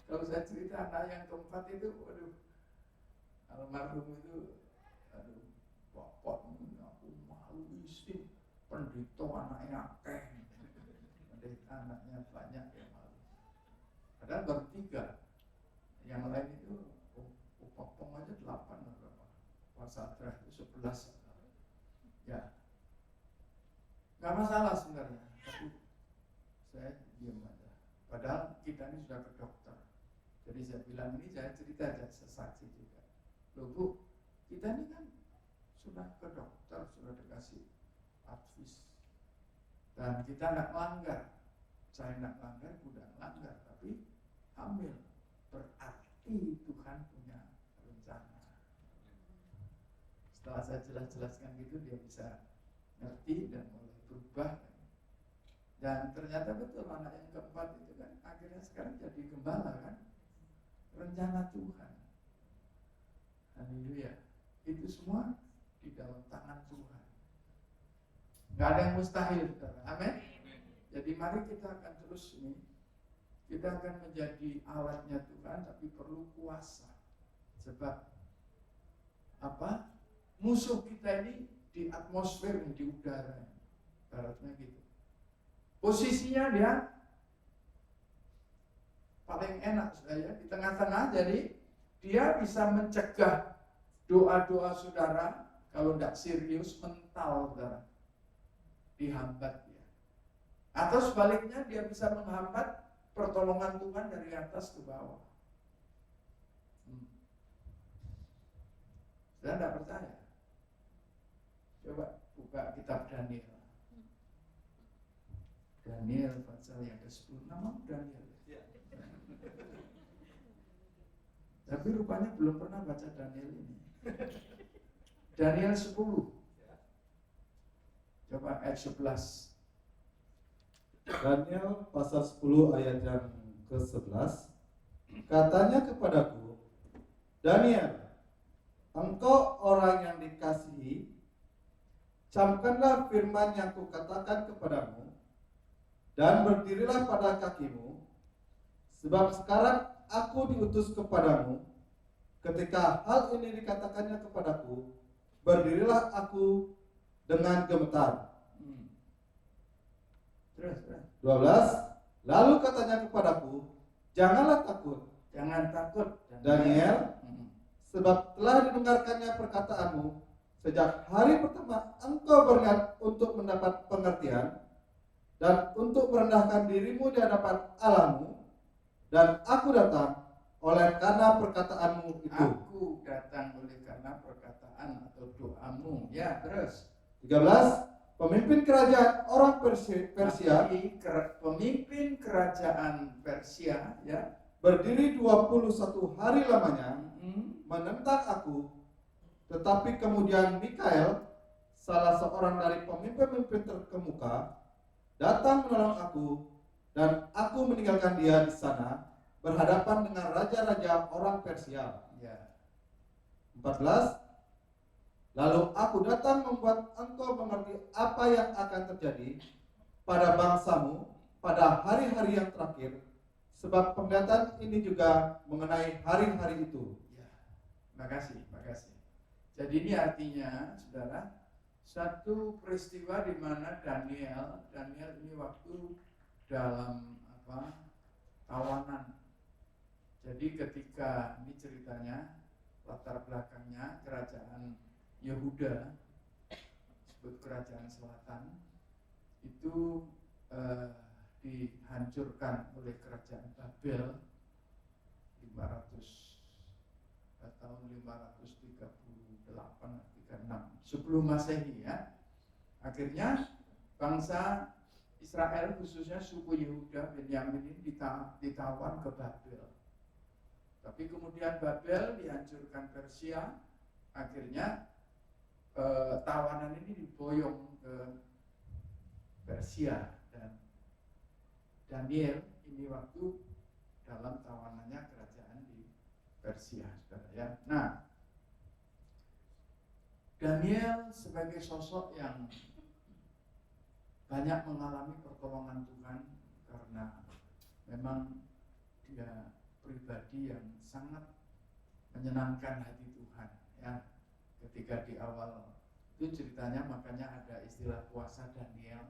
Kalau saya cerita anak yang keempat itu, waduh, almarhum itu, aduh, bapak aku malu istri, pendeta anaknya akeh, pendeta anaknya banyak ya malu. Padahal baru 3, yang lain itu, popong aja 8 atau berapa, Wasatra itu 11. Ya, nggak masalah sebenarnya, tapi saya diam aja. Padahal kita ini sudah ke dokter. Jadi saya bilang ini, saya cerita aja, sesaksi juga. Loh Bu, kita ini kan sudah ke dokter, sudah dikasih advis, dan kita nggak melanggar. Saya nggak melanggar, udah melanggar, tapi hamil. Berarti Tuhan punya rencana. Setelah saya jelaskan gitu, dia bisa ngerti dan mulai berubah. Dan ternyata betul anak yang keempat itu kan akhirnya sekarang jadi gembala kan. rencana Tuhan. Haleluya. Itu semua di dalam tangan Tuhan. Gak ada yang mustahil, saudara. Amin. Jadi mari kita akan terus ini, kita akan menjadi alatnya Tuhan, tapi perlu kuasa. Sebab apa? Musuh kita ini di atmosfer, di udara, baratnya gitu. Posisinya dia paling enak saya di tengah-tengah, jadi dia bisa mencegah doa-doa saudara kalau tidak serius mental saudara, dihambat dia. Atau sebaliknya dia bisa menghambat pertolongan Tuhan dari atas ke bawah. Saya tidak percaya. Coba buka kitab Daniel. Daniel pasal yang ke-10, nama Daniel. Tapi rupanya belum pernah baca Daniel ini. Daniel 10. Coba ayat 11. Daniel pasal 10 ayat yang ke-11. Katanya kepadaku, Daniel, engkau orang yang dikasihi, camkanlah firman yang kukatakan kepadamu, dan berdirilah pada kakimu, sebab sekarang aku diutus kepadamu. Ketika hal ini dikatakannya kepadaku, berdirilah aku dengan gemetar. Terus. 12. Lalu katanya kepadaku, janganlah takut, Jangan takut, Daniel, sebab telah didengarkannya perkataanmu. Sejak hari pertama engkau berniat untuk mendapat pengertian dan untuk merendahkan dirimu di hadapan Allahmu, dan aku datang oleh karena perkataanmu itu. Aku datang oleh karena perkataan atau doamu. Ya, terus. 13. Pemimpin kerajaan orang Persia Pemimpin kerajaan Persia, ya, berdiri 21 hari lamanya menentang aku, tetapi kemudian Mikael, salah seorang dari pemimpin-pemimpin terkemuka, datang menolong aku, dan aku meninggalkan dia di sana berhadapan dengan raja-raja orang Persia. Ya. 14. Lalu aku datang membuat engkau mengerti apa yang akan terjadi pada bangsamu pada hari-hari yang terakhir, sebab penglihatan ini juga mengenai hari-hari itu. Ya. Makasih. Jadi ini artinya, saudara, satu peristiwa di mana Daniel ini waktu dalam tawanan. Jadi ketika ini ceritanya, latar belakangnya kerajaan Yehuda, disebut kerajaan selatan, itu dihancurkan oleh kerajaan Babel tahun 538-36 sebelum Masehi, ya. Akhirnya bangsa Israel, khususnya suku Yehuda, Benyamin ini ditawan ke Babel. Tapi kemudian Babel dihancurkan Persia, akhirnya tawanan ini diboyong ke Persia, dan Daniel ini waktu dalam tawanannya kerajaan di Persia, saudara, ya. Nah, Daniel sebagai sosok yang banyak mengalami pertolongan Tuhan karena memang dia pribadi yang sangat menyenangkan hati Tuhan, ya. Ketika di awal itu ceritanya, makanya ada istilah puasa Daniel.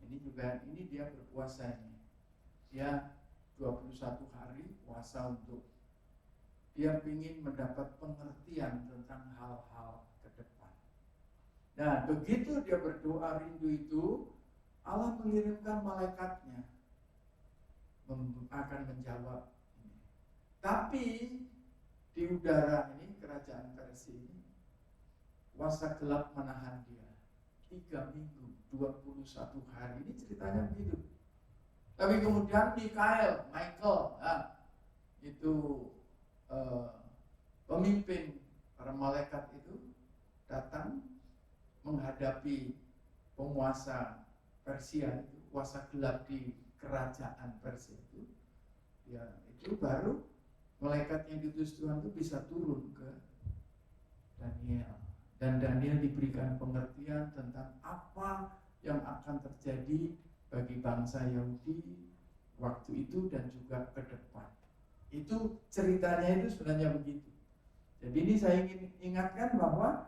Ini dia berpuasa ini. Dia 21 hari puasa untuk dia ingin mendapat pengertian tentang hal-hal ke depan. Nah, begitu dia berdoa rindu itu, Allah mengirimkan malaikatnya akan menjawab ini. Tapi di udara ini, kerajaan Persia ini, kuasa gelap menahan dia 3 minggu, 21 hari. Ini ceritanya begitu. Tapi kemudian Michael, itu pemimpin para malaikat itu datang menghadapi penguasa Persia itu, kuasa gelap di kerajaan Persia itu. Ya, itu baru malaikat yang diutus Tuhan itu bisa turun ke Daniel, dan Daniel diberikan pengertian tentang apa yang akan terjadi bagi bangsa Yahudi waktu itu dan juga ke depan. Itu ceritanya itu sebenarnya begitu. Jadi ini saya ingin ingatkan bahwa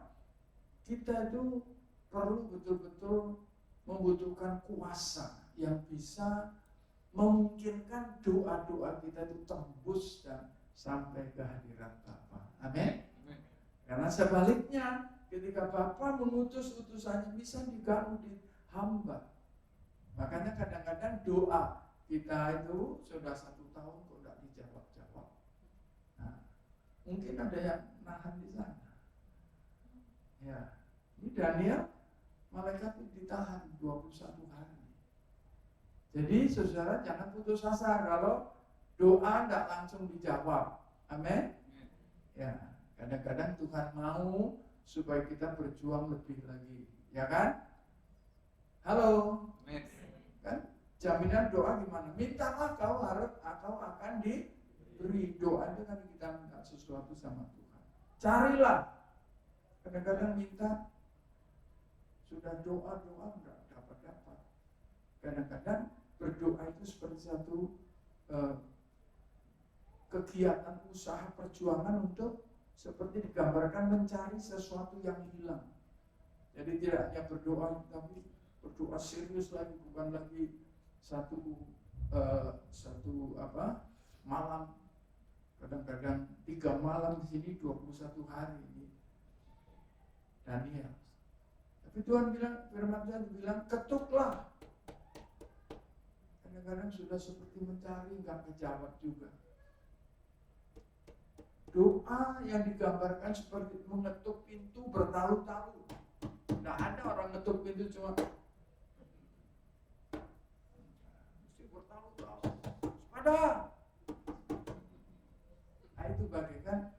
kita itu perlu betul-betul membutuhkan kuasa yang bisa memungkinkan doa-doa kita itu tembus dan sampai ke hadirat Bapa. Amin. Karena sebaliknya ketika Bapa mengutus utusannya bisa diganggu di hamba. Makanya kadang-kadang doa kita itu sudah 1 tahun kok tidak dijawab-jawab. Nah, mungkin ada yang nahan di sana. Ya, ini Daniel, malaikat itu ditahan 21 hari. Jadi saudara jangan putus asa kalau doa tidak langsung dijawab. Amin. Ya, kadang-kadang Tuhan mau supaya kita berjuang lebih lagi, ya kan? Halo. Kan jaminan doa gimana? Mintalah kau harus atau akan diberi. Doa itu kan kita minta sesuatu sama Tuhan. Carilah. Kadang-kadang minta sudah doa enggak dapat. Kadang-kadang berdoa itu seperti satu kegiatan usaha perjuangan untuk seperti digambarkan mencari sesuatu yang hilang. Jadi tidak hanya berdoa, tapi berdoa serius lagi, bukan lagi satu malam. Kadang-kadang 3 malam di sini, 21 hari ini Daniel. Tapi Tuhan bilang, firman Tuhan bilang, ketuklah. Kadang-kadang sudah seperti mencari, nggak kejawab juga. Doa yang digambarkan seperti mengetuk pintu bertalu-talu. Nggak ada orang ngetuk pintu cuma mesti bertalu-talu. Waspada. Nah, itu bagaikan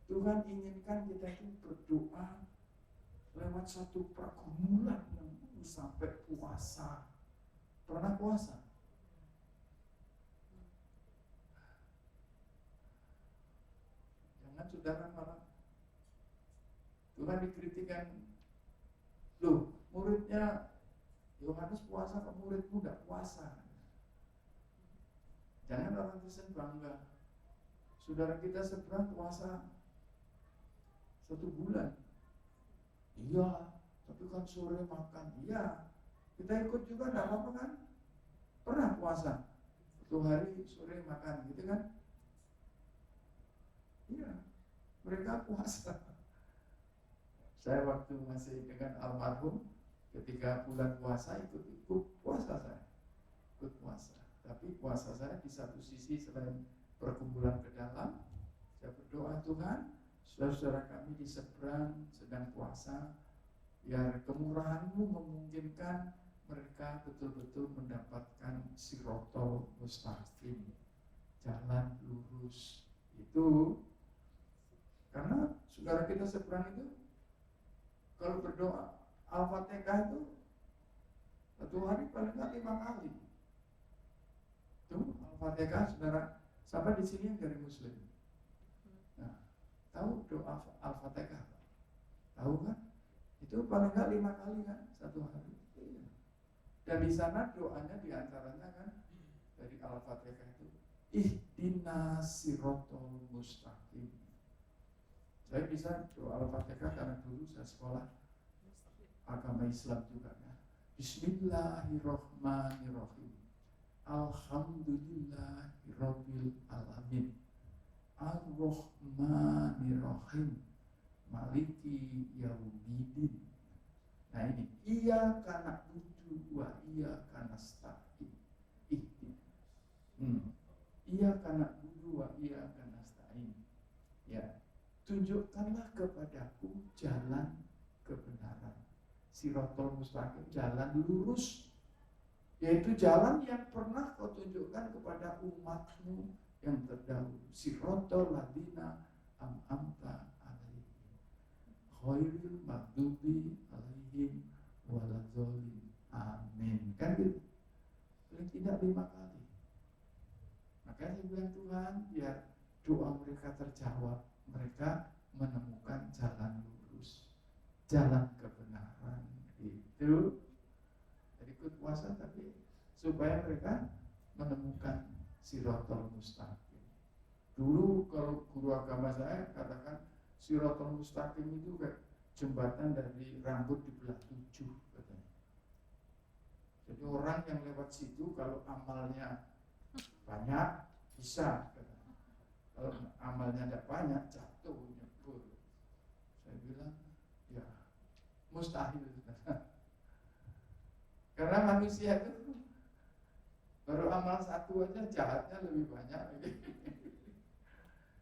Tuhan inginkan kita itu berdoa lewat satu pergumulan yang sampai puasa. Pernah puasa? Jangan saudara malah Tuhan dikritikan, loh muridnya Yohanes puasa, kok muridmu tidak puasa? Jangan orang Kristen bangga. Saudara kita seberang puasa 1 bulan. Iya, tapi kan sore makan. Iya, kita ikut juga tidak apa-apa kan? Pernah puasa 1 hari sore makan, gitu kan? Iya, mereka puasa. Saya waktu masih dengan almarhum, ketika bulan puasa ikut puasa saya, ikut puasa. Tapi puasa saya di satu sisi selain perkumpulan ke dalam, saya berdoa Tuhan, saudara-saudara kami di seberang sedang puasa, biar kemurahan-Mu memungkinkan mereka betul-betul mendapatkan sirotol mustaqim, jalan lurus. Itu karena saudara kita seberang itu kalau berdoa Al-Fatihah itu 1 hari paling nggak 5 kali. Itu Al-Fatihah saudara, sampai di sini yang dari Muslim. Nah, tahu doa Al-Fatihah? Tahu kan? Itu paling nggak 5 kali kan 1 hari. Iya. Dan di sana doanya diantaranya kan dari Al-Fatihah itu Ihdinas sirotol mustaqim. Saya bisa doa Al-Fatihah karena dulu saya sekolah agama Islam juga ya. Bismillahirrahmanirrahim. Alhamdulillahirabbil alamin. Ar-Rahmanirrahim. Maliki yaumiddin. Nah ini iyyaka na'budu wa iyyaka nasta'in. Iyyaka na'budu wa iyyaka nasta'in. Ya. Tunjukkanlah kepadaku jalan kebenaran. Sirotol mustaqim, jalan lurus. Yaitu jalan yang pernah kau tunjukkan kepada umatmu yang terdahulu. Sirotol ladina am'amta alaihim. Khairil maghdubi alaihim waladhdallin. Amin. Kan gitu. Paling tidak 5 kali. Makanya saya bilang Tuhan, biar doa mereka terjawab, mereka menemukan jalan lurus, jalan kebenaran itu. Jadi ikut puasa tapi supaya mereka menemukan Shirathul Mustaqim. Dulu kalau guru agama saya katakan Shirathul Mustaqim itu kayak jembatan dari rambut dibelah 7 katanya. Jadi orang yang lewat situ kalau amalnya banyak bisa, katanya. Kalau amalnya tidak banyak jatuh nyebur. Saya bilang ya mustahil. Karena manusia itu baru amal satu aja jahatnya lebih banyak.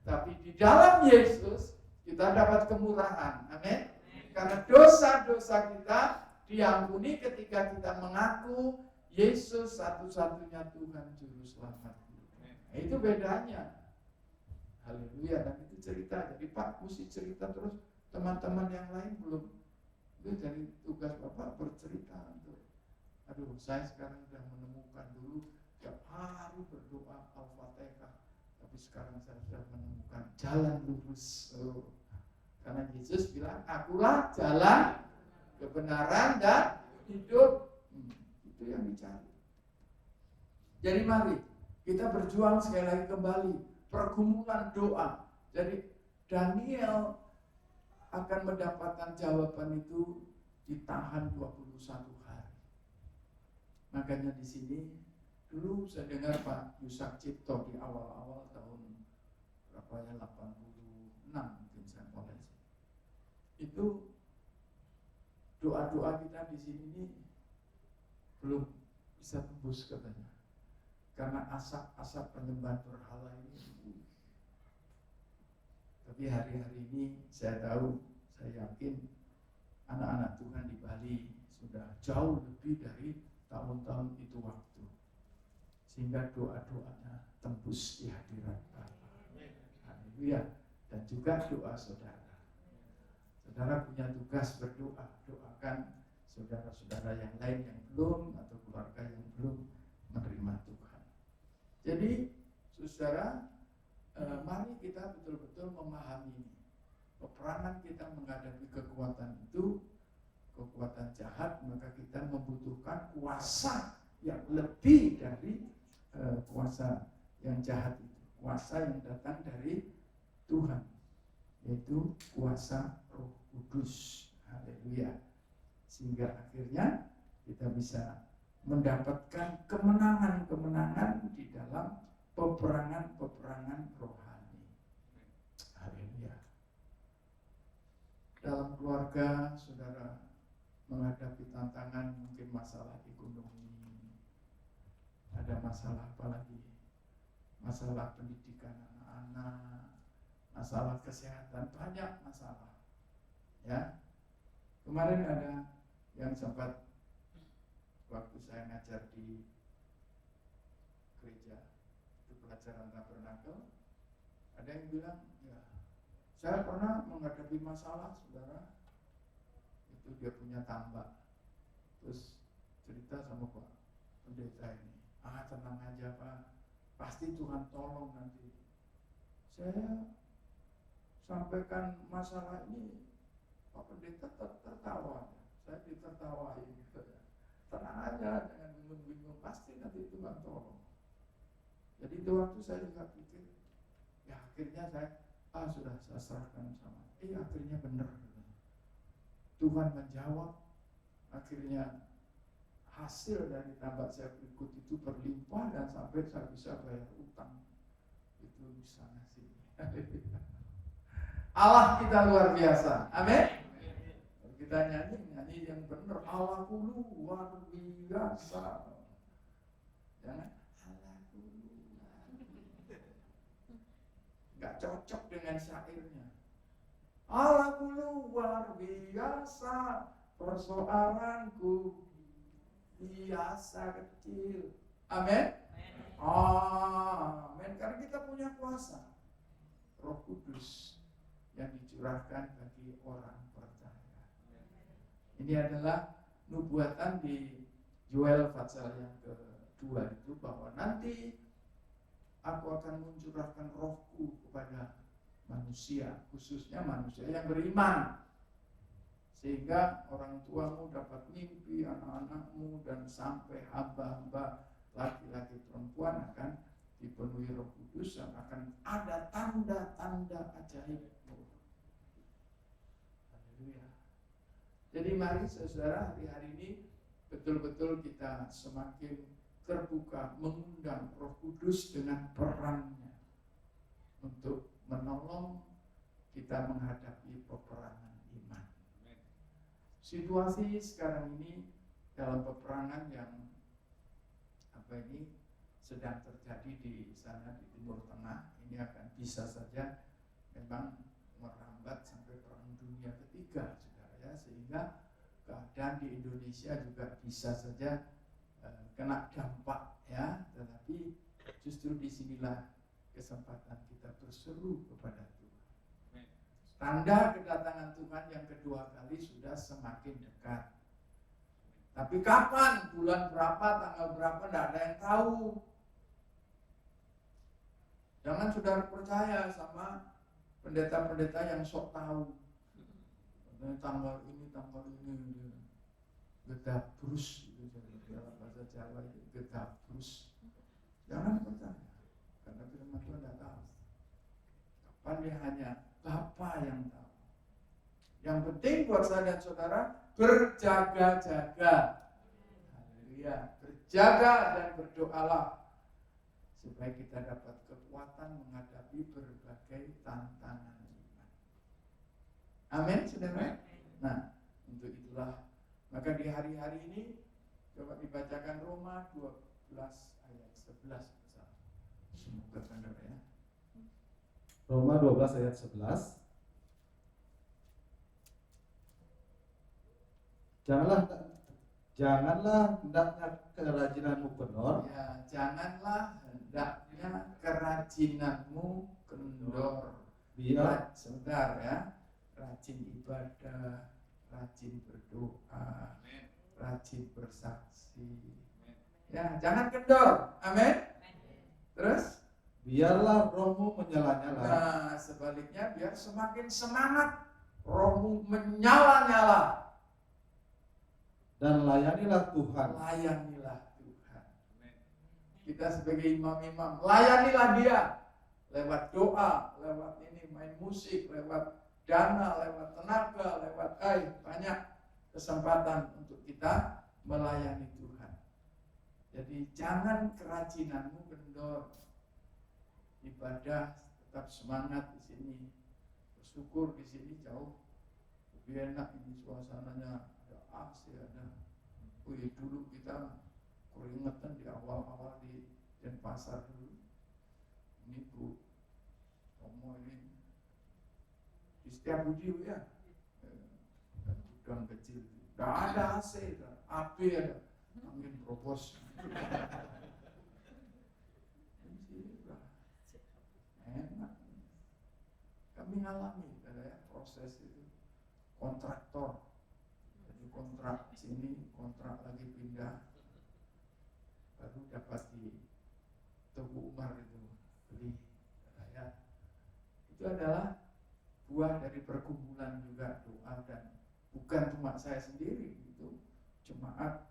Tapi di dalam Yesus kita dapat kemurahan. Amin. Karena dosa-dosa kita diampuni ketika kita mengaku Yesus satu-satunya Tuhan Juru Selamat. Nah, itu bedanya. Haleluya. Dan itu cerita. Jadi Pak mesti cerita terus. Teman-teman yang lain belum. Itu jadi tugas Bapak bercerita untuk. Aduh, saya sekarang sudah menemukan dulu tiap hari berdoa Al-Fatihah. Tapi sekarang saya sudah menemukan jalan lurus. Karena Yesus bilang, akulah jalan, kebenaran, dan hidup. Itu yang dicari. Jadi mari kita berjuang sekali lagi kembali. Pergumulan doa. Jadi Daniel akan mendapatkan jawaban itu ditahan 21 hari. Makanya di sini dulu saya dengar Pak Yusak Cipto di awal-awal tahun berapa ya 86 mungkin saya mulai. Itu doa-doa kita di sini ini belum bisa tembus katanya. Karena asap-asap penyembahan berhala ini. Tapi hari-hari ini saya tahu, saya yakin anak-anak Tuhan di Bali sudah jauh lebih dari tahun-tahun itu waktu. Sehingga doa-doanya tembus di hadirat Bapa. Haleluya. Dan juga doa saudara. Saudara punya tugas berdoa. Doakan saudara-saudara yang lain yang belum atau keluarga yang belum menerima Tuhan. Jadi, saudara, mari kita betul-betul memahami peperangan kita menghadapi kekuatan itu, kekuatan jahat, maka kita membutuhkan kuasa yang lebih dari kuasa yang jahat itu. Kuasa yang datang dari Tuhan, yaitu kuasa Roh Kudus. Haleluya. Sehingga akhirnya kita bisa mendapatkan kemenangan-kemenangan di dalam peperangan-peperangan rohani. Haleluya. Dalam keluarga, saudara menghadapi tantangan, mungkin masalah ekonomi, ada masalah apa lagi? Masalah pendidikan anak-anak, masalah kesehatan, banyak masalah. Ya, kemarin ada yang sempat waktu saya ngajar di gereja itu pelajaran tabernakel, ada yang bilang, ya saya pernah menghadapi masalah, saudara. Itu dia punya tambak, terus cerita sama Pak Pendeta ini, tenang aja Pak, pasti Tuhan tolong nanti. Saya sampaikan masalah ini, Pak Pendeta tertawa, saya ditertawain gitu ya. Tenang aja, jangan bingung-bingung, pasti nanti Tuhan tolong. Jadi itu waktu saya juga pikir, ya akhirnya saya sudah saya serahkan sama, akhirnya benar. Tuhan menjawab, akhirnya hasil dari tambak saya berikut itu berlimpah dan sampai saya bisa bayar utang. Itu bisa ngasih. Allah kita luar biasa. Amin. Kita nyanyi yang benar. Allahku luar biasa. Jangan Allahku luar biasa. Gak cocok dengan syairnya. Allahku luar biasa, persoalanku biasa kecil. Amin. Amin. Karena kita punya kuasa Roh Kudus yang dicurahkan bagi orang percaya. Ini adalah nubuatan di Yoel pasal yang kedua itu, bahwa nanti aku akan mencurahkan rohku kepada manusia, khususnya manusia yang beriman, sehingga orang tuamu dapat mimpi, anak-anakmu, dan sampai hamba-hamba laki-laki perempuan akan dipenuhi Roh Kudus dan akan ada tanda-tanda ajaib. Haleluya. Jadi mari saudara, hari-hari ini betul-betul kita semakin terbuka mengundang Roh Kudus dengan perannya untuk menolong kita menghadapi peperangan iman. Situasi sekarang ini dalam peperangan yang sedang terjadi di sana di Timur Tengah, ini akan bisa saja memang merambat sampai perang dunia ketiga, saudara ya, sehingga keadaan di Indonesia juga bisa saja kena dampak ya, tetapi justru disinilah kesempatan kita berseru kepada Tuhan. Tanda kedatangan Tuhan yang kedua kali sudah semakin dekat. Tapi kapan, bulan berapa, tanggal berapa, tidak ada yang tahu. Jangan saudara percaya sama pendeta-pendeta yang sok tahu. Tanggal ini gedabrus itu dalam bahasa Jawa itu gedabrus. Jangan percaya, karena firman Tuhan tidak tahu. Kapan dia hanya Bapa yang tahu. Yang penting buat saya dan saudara berjaga-jaga. Haleluya. Berjaga dan berdoalah supaya kita dapat kekuatan menghadapi berbagai tantangan iman. Amin, saudara. Nah, untuk itulah maka di hari-hari ini coba dibacakan Roma 12 ayat 11 bersama. Semoga saudara ya. Roma 12 ayat 11. Janganlah hendaknya kerajinanmu kendor. Ya, janganlah hendaknya kerajinanmu kendor. Biar sebentar ya. Rajin ibadah, rajin berdoa, rajin bersaksi. Ya, jangan kendor. Amin. Terus biarlah rohmu menyala-nyala. nah, sebaliknya biar semakin semangat, rohmu menyala-nyala. Dan layanilah Tuhan. Layanilah Tuhan. Kita sebagai imam-imam, layanilah Dia lewat doa, lewat ini main musik, lewat dana, lewat tenaga, lewat banyak kesempatan untuk kita melayani Tuhan. Jadi jangan kerajinanmu kendor. Ibadah tetap semangat di sini, bersyukur di sini jauh lebih enak ini suasananya. AC ada. Dulu kita keringetan di awal-awal di Denpasar dulu. Ini Bu Tomo ini di setiap Budi ya, gudang kecil. Tidak ada AC, AP ada, angin propos. Enak. Kami ngalami ya, proses itu kontraktor. Kontrak sini, kontrak lagi pindah, baru dapat di Teguh Umar itu beli ya. Itu adalah buah dari pergumulan juga doa, dan bukan cuma saya sendiri, itu jemaat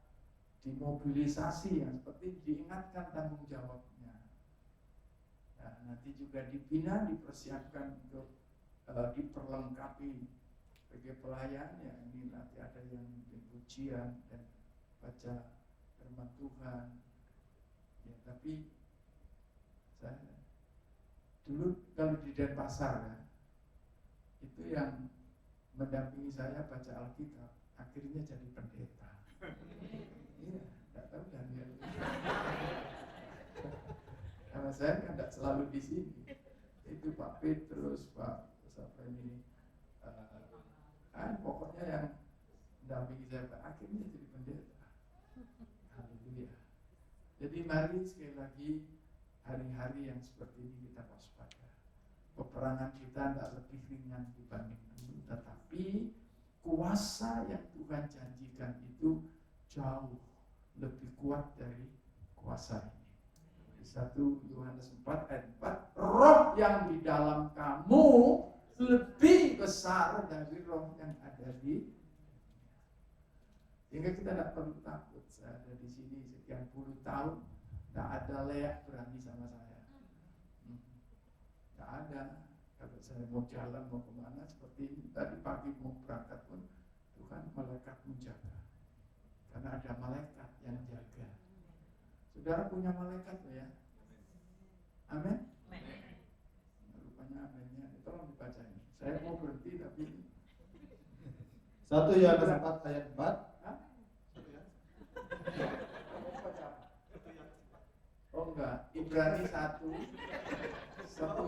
dimobilisasi yang seperti diingatkan tanggung jawabnya. Dan nanti juga dibina, dipersiapkan untuk diperlengkapi sebagai pelayan ya. Ini nanti ada yang bikin pujian dan baca firman Tuhan ya. Tapi saya dulu kalau di Denpasar ya, itu yang mendampingi saya baca Alkitab akhirnya jadi pendeta. Iya, nggak tahu kan ya. Karena saya kan nggak selalu di sini. Itu Pak Petrus, Pak siapa ini, pokoknya yang mendampingi saya akhirnya jadi pendeta. Haleluya. Jadi mari sekali lagi hari-hari yang seperti ini kita waspada. Peperangan kita tidak lebih ringan dibanding dulu, tetapi kuasa yang Tuhan janjikan itu jauh lebih kuat dari kuasa ini. Di 1 Yohanes 4 ayat 4, roh yang di dalam kamu lebih besar dari roh yang ada di. Sehingga kita tidak perlu takut. Saya ada di sini sekian puluh tahun, tidak ada leak berani sama saya. Tidak ada. Kalau saya mau jalan, mau kemana, seperti ini. Tadi pagi mau berangkat pun, Tuhan malaikat menjaga. Karena ada malaikat yang jaga. Saudara punya malaikat loh ya. Amin. Rupanya aminnya. Tolong dibacain. Saya mau berhenti tapi 1 Yohanes 4 ayat 4. Oh enggak, Ibrani 1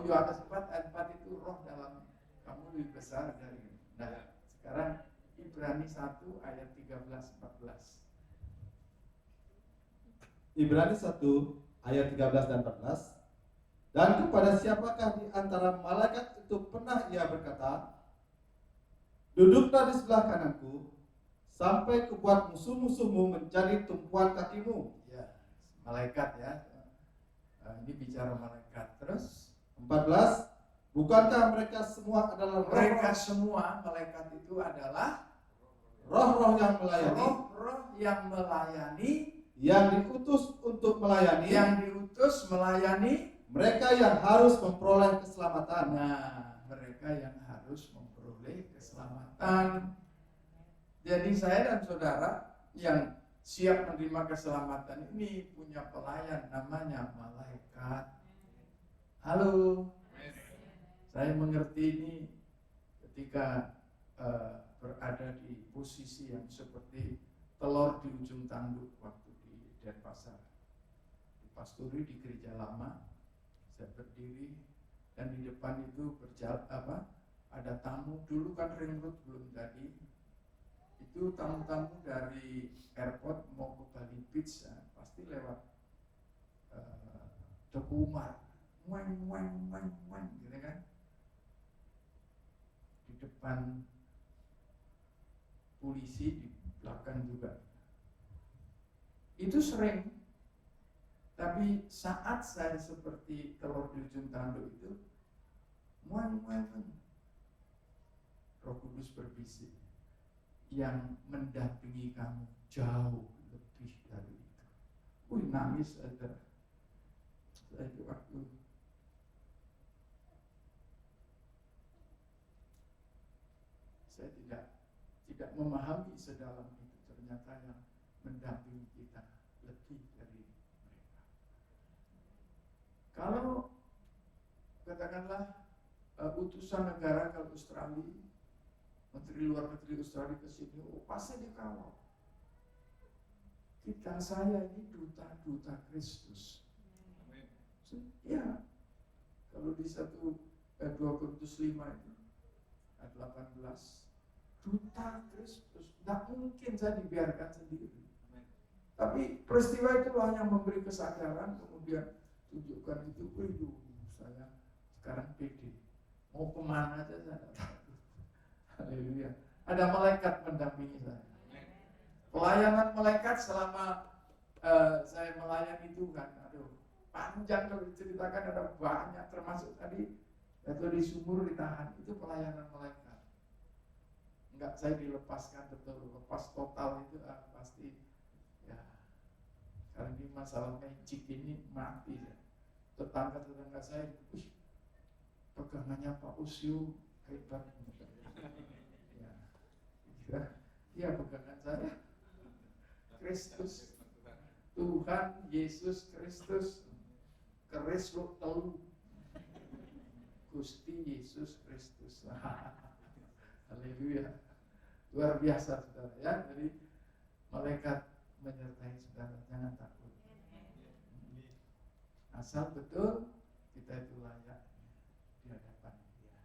Yohanes 4 ayat 4 itu roh dalam kamu lebih besar dari ini. Nah, sekarang Ibrani 1 ayat 13-14. Ibrani 1 ayat 13 dan 14. Dan kepada siapakah di antara malaikat itu pernah ia berkata, duduklah di sebelah kananku, sampai kubuat musuh-musuhmu menjadi tumpuan kakimu. Ya, malaikat ya. Ini bicara malaikat. Terus 14. Bukankah mereka semua adalah mereka semua malaikat itu adalah roh-roh yang melayani, roh-roh yang melayani, yang diutus untuk melayani, mereka yang harus memperoleh keselamatan. Nah, mereka yang harus memperoleh keselamatan. Jadi saya dan saudara yang siap menerima keselamatan ini punya pelayan namanya malaikat. Halo. Saya mengerti ini ketika berada di posisi yang seperti telur di ujung tanduk waktu di Denpasar. Dipasturi di gereja lama, saya berdiri dan di depan itu ada tamu. Dulu kan ring road belum jadi. Itu tamu-tamu dari airport mau ke Bali Beach ya, pasti lewat Teguh Umar, gitu kan? Di depan polisi, di belakang juga. Itu sering. Tapi saat saya seperti telur di ujung tanduk itu, Roh Kudus berbisik, yang mendampingi kamu jauh lebih dari itu. Nangis saudara. Saya itu waktu saya tidak memahami sedalam itu, ternyata yang mendampingi kita lebih dari mereka. Kalau katakanlah utusan negara ke Australia, Menteri Luar Negeri Australia ke sini, pasti dikawal. Saya ini duta Kristus. Ya, kalau di 2 Korintus 5 itu ayat 18, duta Kristus. Tidak mungkin saya dibiarkan sendiri. Tapi peristiwa itulah yang memberi kesadaran, kemudian tunjukkan itu, saya sekarang pede. Mau kemana aja saya tidak takut. Haleluya. Ada malaikat mendampingi saya. Pelayanan malaikat selama saya melayani Tuhan, panjang kalau diceritakan, ada banyak, termasuk tadi atau di sumur ditahan, itu pelayanan malaikat. Enggak, saya dilepaskan betul, lepas total itu pasti ya. Karena ini masalah magic ini mati ya. Tetangga saya, pegangannya Pak Usyu hebat. Ya pegangan saya Kristus, Tuhan Yesus Kristus, keris lo telu, Gusti Yesus Kristus. Haleluya, luar biasa saudara ya. Jadi malaikat menyertai saudara, jangan takut. Asal betul kita itu layak di hadapan Dia.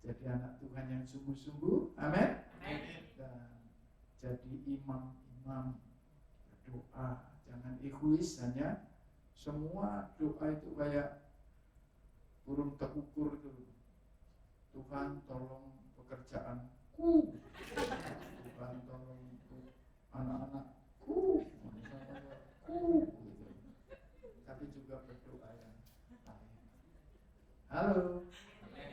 Jadi anak Tuhan yang sungguh-sungguh, amin. Dan jadi imam-imam berdoa, jangan egois hanya semua doa itu kayak burung terukur itu. Tuhan tolong pekerjaanku, Tuhan tolong anak-anakku, gitu. Tapi juga Halo.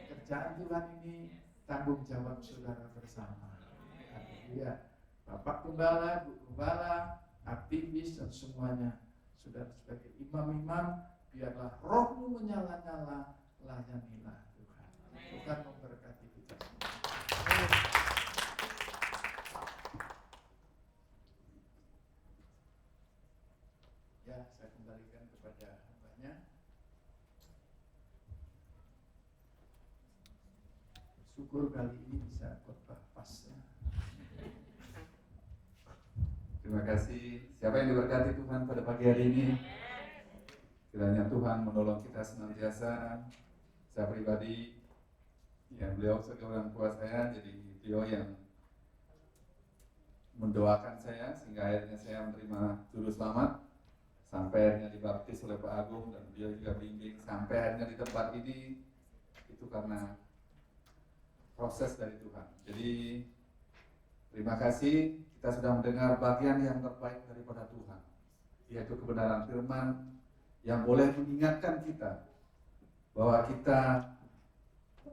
Kerjaan Tuhan ini tanggung jawab saudara bersama. Haleluya. Bapak Gembala, Bu Gembala, aktivis dan semuanya, saudara sebagai imam-imam, biarlah rohmu menyala-nyala, layanilah Tuhan. Tuhan memberkati kita semua. Ya, saya kembalikan kepada hambanya. Syukur kali ini bisa khotbah pasnya. Terima kasih. Siapa yang diberkati Tuhan pada pagi hari ini? Kiranya Tuhan menolong kita senantiasa. Saya pribadi, ya beliau sebagai orang tua saya, jadi beliau yang mendoakan saya sehingga akhirnya saya menerima juru selamat, sampai akhirnya dibaptis oleh Pak Agung, dan beliau juga bimbing sampai akhirnya di tempat ini. Itu karena proses dari Tuhan. Jadi terima kasih, kita sudah mendengar bagian yang terbaik daripada Tuhan, yaitu kebenaran firman yang boleh mengingatkan kita bahwa kita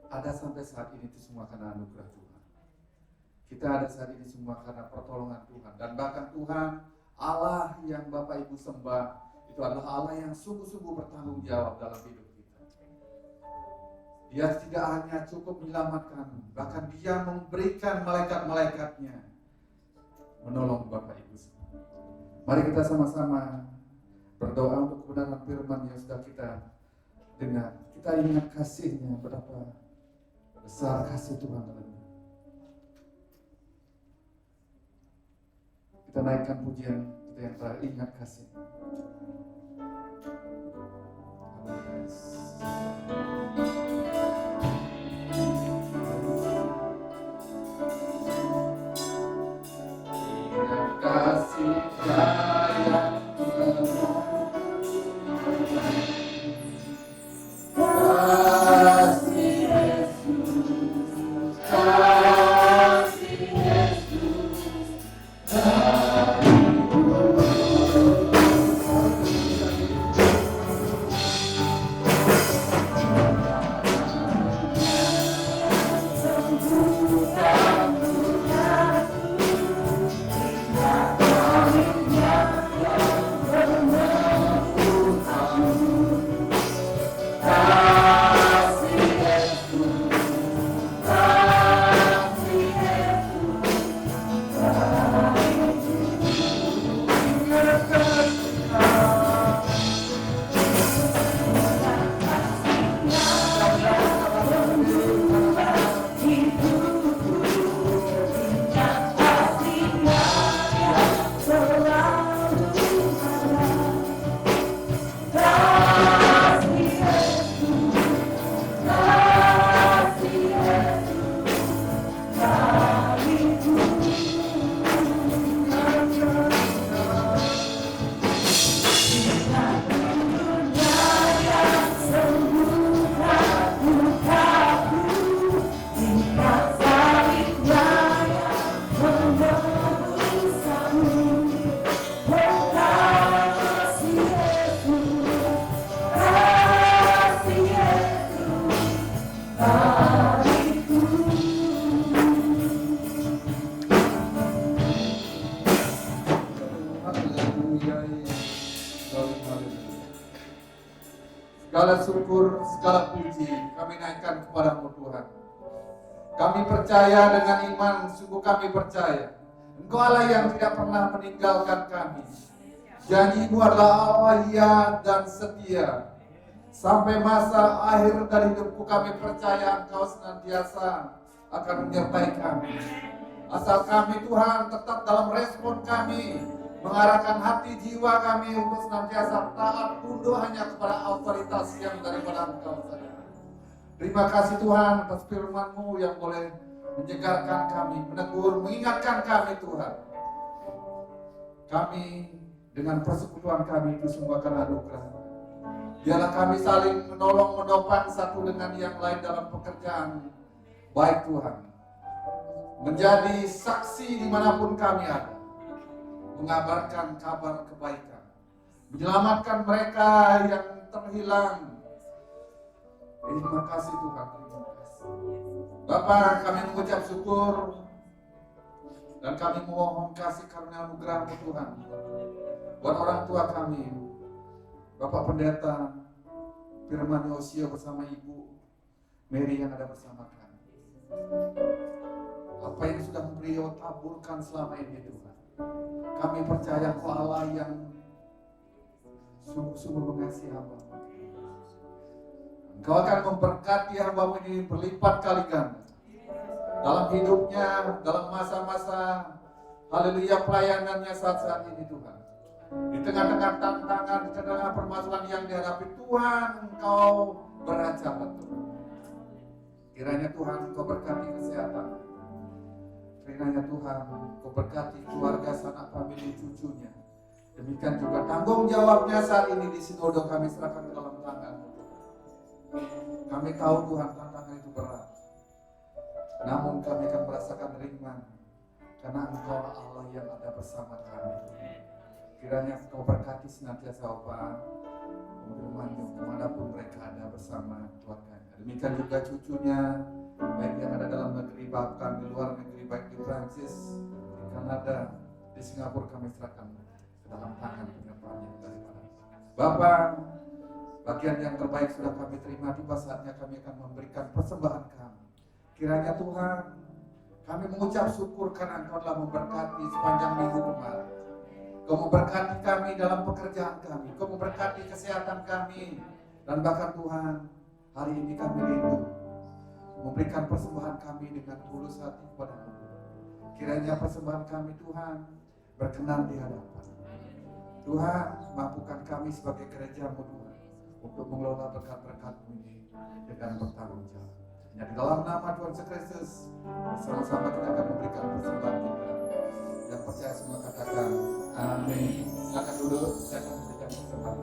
ada sampai saat ini itu semua karena anugerah Tuhan. Kita ada saat ini semua karena pertolongan Tuhan. Dan bahkan Tuhan, Allah yang Bapak Ibu sembah, itu adalah Allah yang sungguh-sungguh bertanggung jawab dalam hidup kita. Dia tidak hanya cukup menyelamatkan, bahkan Dia memberikan malaikat-malaikatnya menolong Bapak Ibu semua. Mari kita sama-sama berdoa untuk kebenaran firman yang sudah kita dengar. Kita ingat kasih-Nya, betapa besar kasih Tuhan dalam hidup. Kita naikkan pujian kita yang terakhir, ingat kasih. Ingat kasih sayang segala syukur, segala puji kami naikkan kepada-Mu Tuhan. Kami percaya dengan iman, sungguh kami percaya Engkau Allah yang tidak pernah meninggalkan kami. Janji-Mu adalah Allah ya dan setia. Sampai masa akhir dari hidupku kami percaya Engkau senantiasa akan menyertai kami. Asal kami Tuhan tetap dalam respon kami, mengarahkan hati jiwa kami untuk senantiasa taat tunduk hanya kepada autoritas yang daripada Engkau saja. Terima kasih Tuhan atas firman-Mu yang boleh menyegarkan kami, menegur, mengingatkan kami Tuhan. Kami dengan persekutuan kami itu semua karena anugerah. Biarlah kami saling menolong, menopang satu dengan yang lain dalam pekerjaan baik Tuhan. Menjadi saksi dimanapun kami ada. Mengabarkan kabar kebaikan, menyelamatkan mereka yang terhilang, Terima kasih Tuhan, terima kasih. Bapak, kami mengucap syukur dan kami memohon kasih karunia anugerah-Mu Tuhan buat orang tua kami, Bapak Pendeta Firman Yosio bersama Ibu Mary yang ada bersama kami. Apa yang sudah beliau taburkan selama ini Tuhan, kami percaya Kau Allah yang sungguh-sungguh mengasihi hamba. Engkau akan memberkati hamba ini berlipat kali ganda dalam hidupnya, dalam masa-masa haleluya pelayanannya saat-saat ini Tuhan. Di tengah-tengah tantangan, di tengah permasalahan yang dihadapi Tuhan, Engkau beracara Tuhan. Kiranya Tuhan Engkau berkati kesehatan. Kiranya Tuhan Engkau berkati keluarga, sanak famili, cucunya. Demikian juga tanggung jawabnya saat ini di sinode kami serahkan ke dalam tangan-Mu. Kami tahu Tuhan tantangan itu berat, namun kami akan merasakan ringan karena Engkau Allah yang ada bersama kami. Kiranya Engkau berkati senantiasa Bapa firman-Mu kemanapun mereka ada bersama keluarganya. Demikian juga cucunya, baik yang ada dalam negeri bahkan di luar negeri, baik di Prancis, di Kanada, di Singapura, kami serahkan ke dalam tangan penyertaan daripada Bapak. Bagian yang terbaik sudah kami terima, tiba saatnya kami akan memberikan persembahan kami. Kiranya Tuhan, kami mengucap syukur karena Engkau telah memberkati sepanjang minggu kemarin. Kau memberkati kami dalam pekerjaan kami, Kau memberkati kesehatan kami, dan bahkan Tuhan, hari ini kami rindu memberikan persembahan kami dengan tulus hati kepada-Mu. Kiranya persembahan kami Tuhan berkenan di hadapan Tuhan. Mampukan kami sebagai gereja-Mu Tuhan untuk mengelola berkat-berkat-Mu ini dengan bertanggung jawab. Hanya di dalam nama Tuhan Yesus Kristus, bersama-sama kita akan memberikan persembahan kita. Yang percaya semua katakan amin. Silakan duduk, saya akan memberikan persembahan.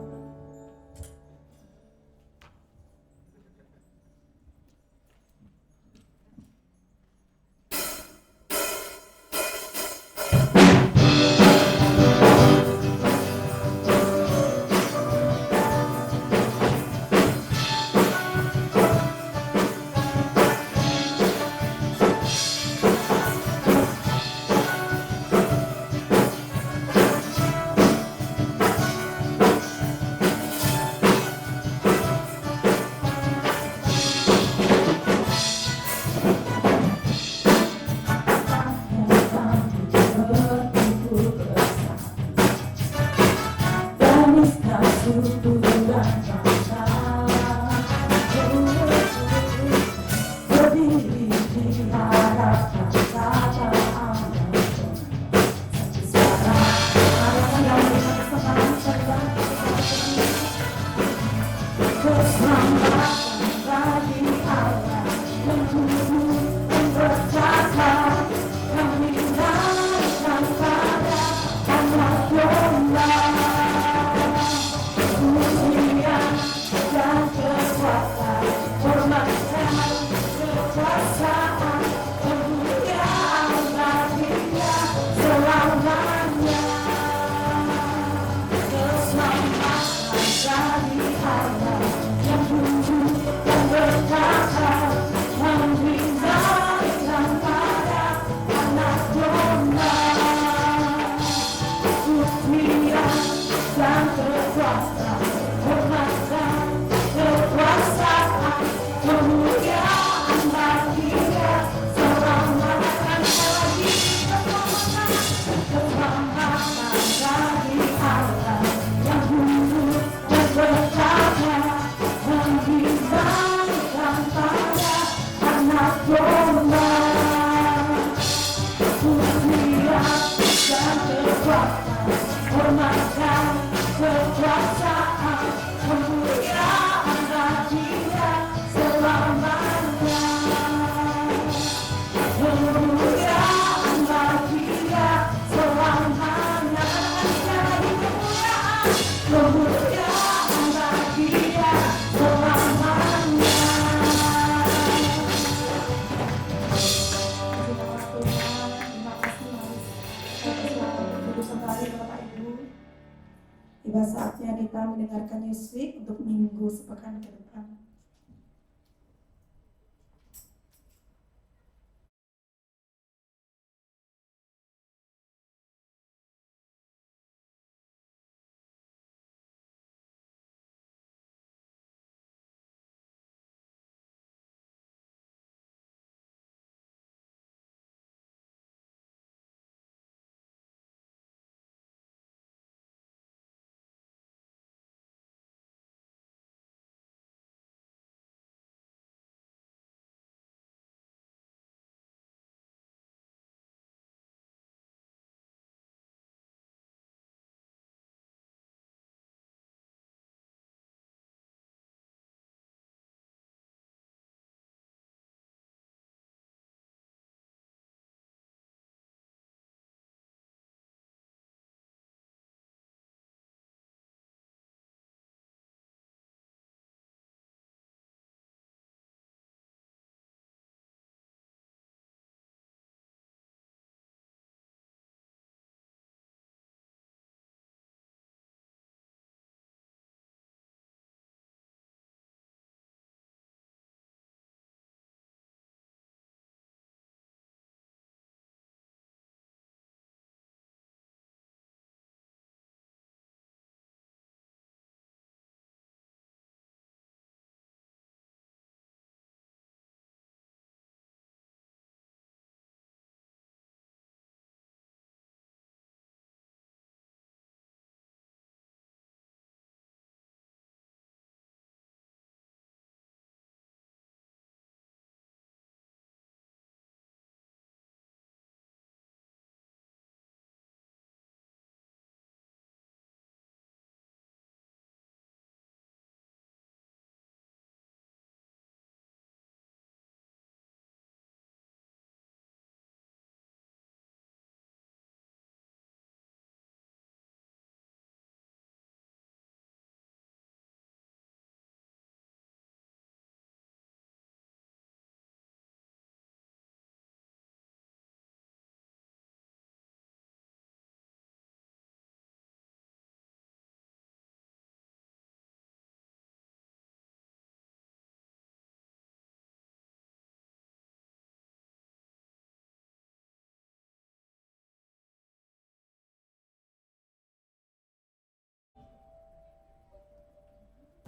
Tiba saatnya kita mendengarkan music untuk minggu sepekan ke depan.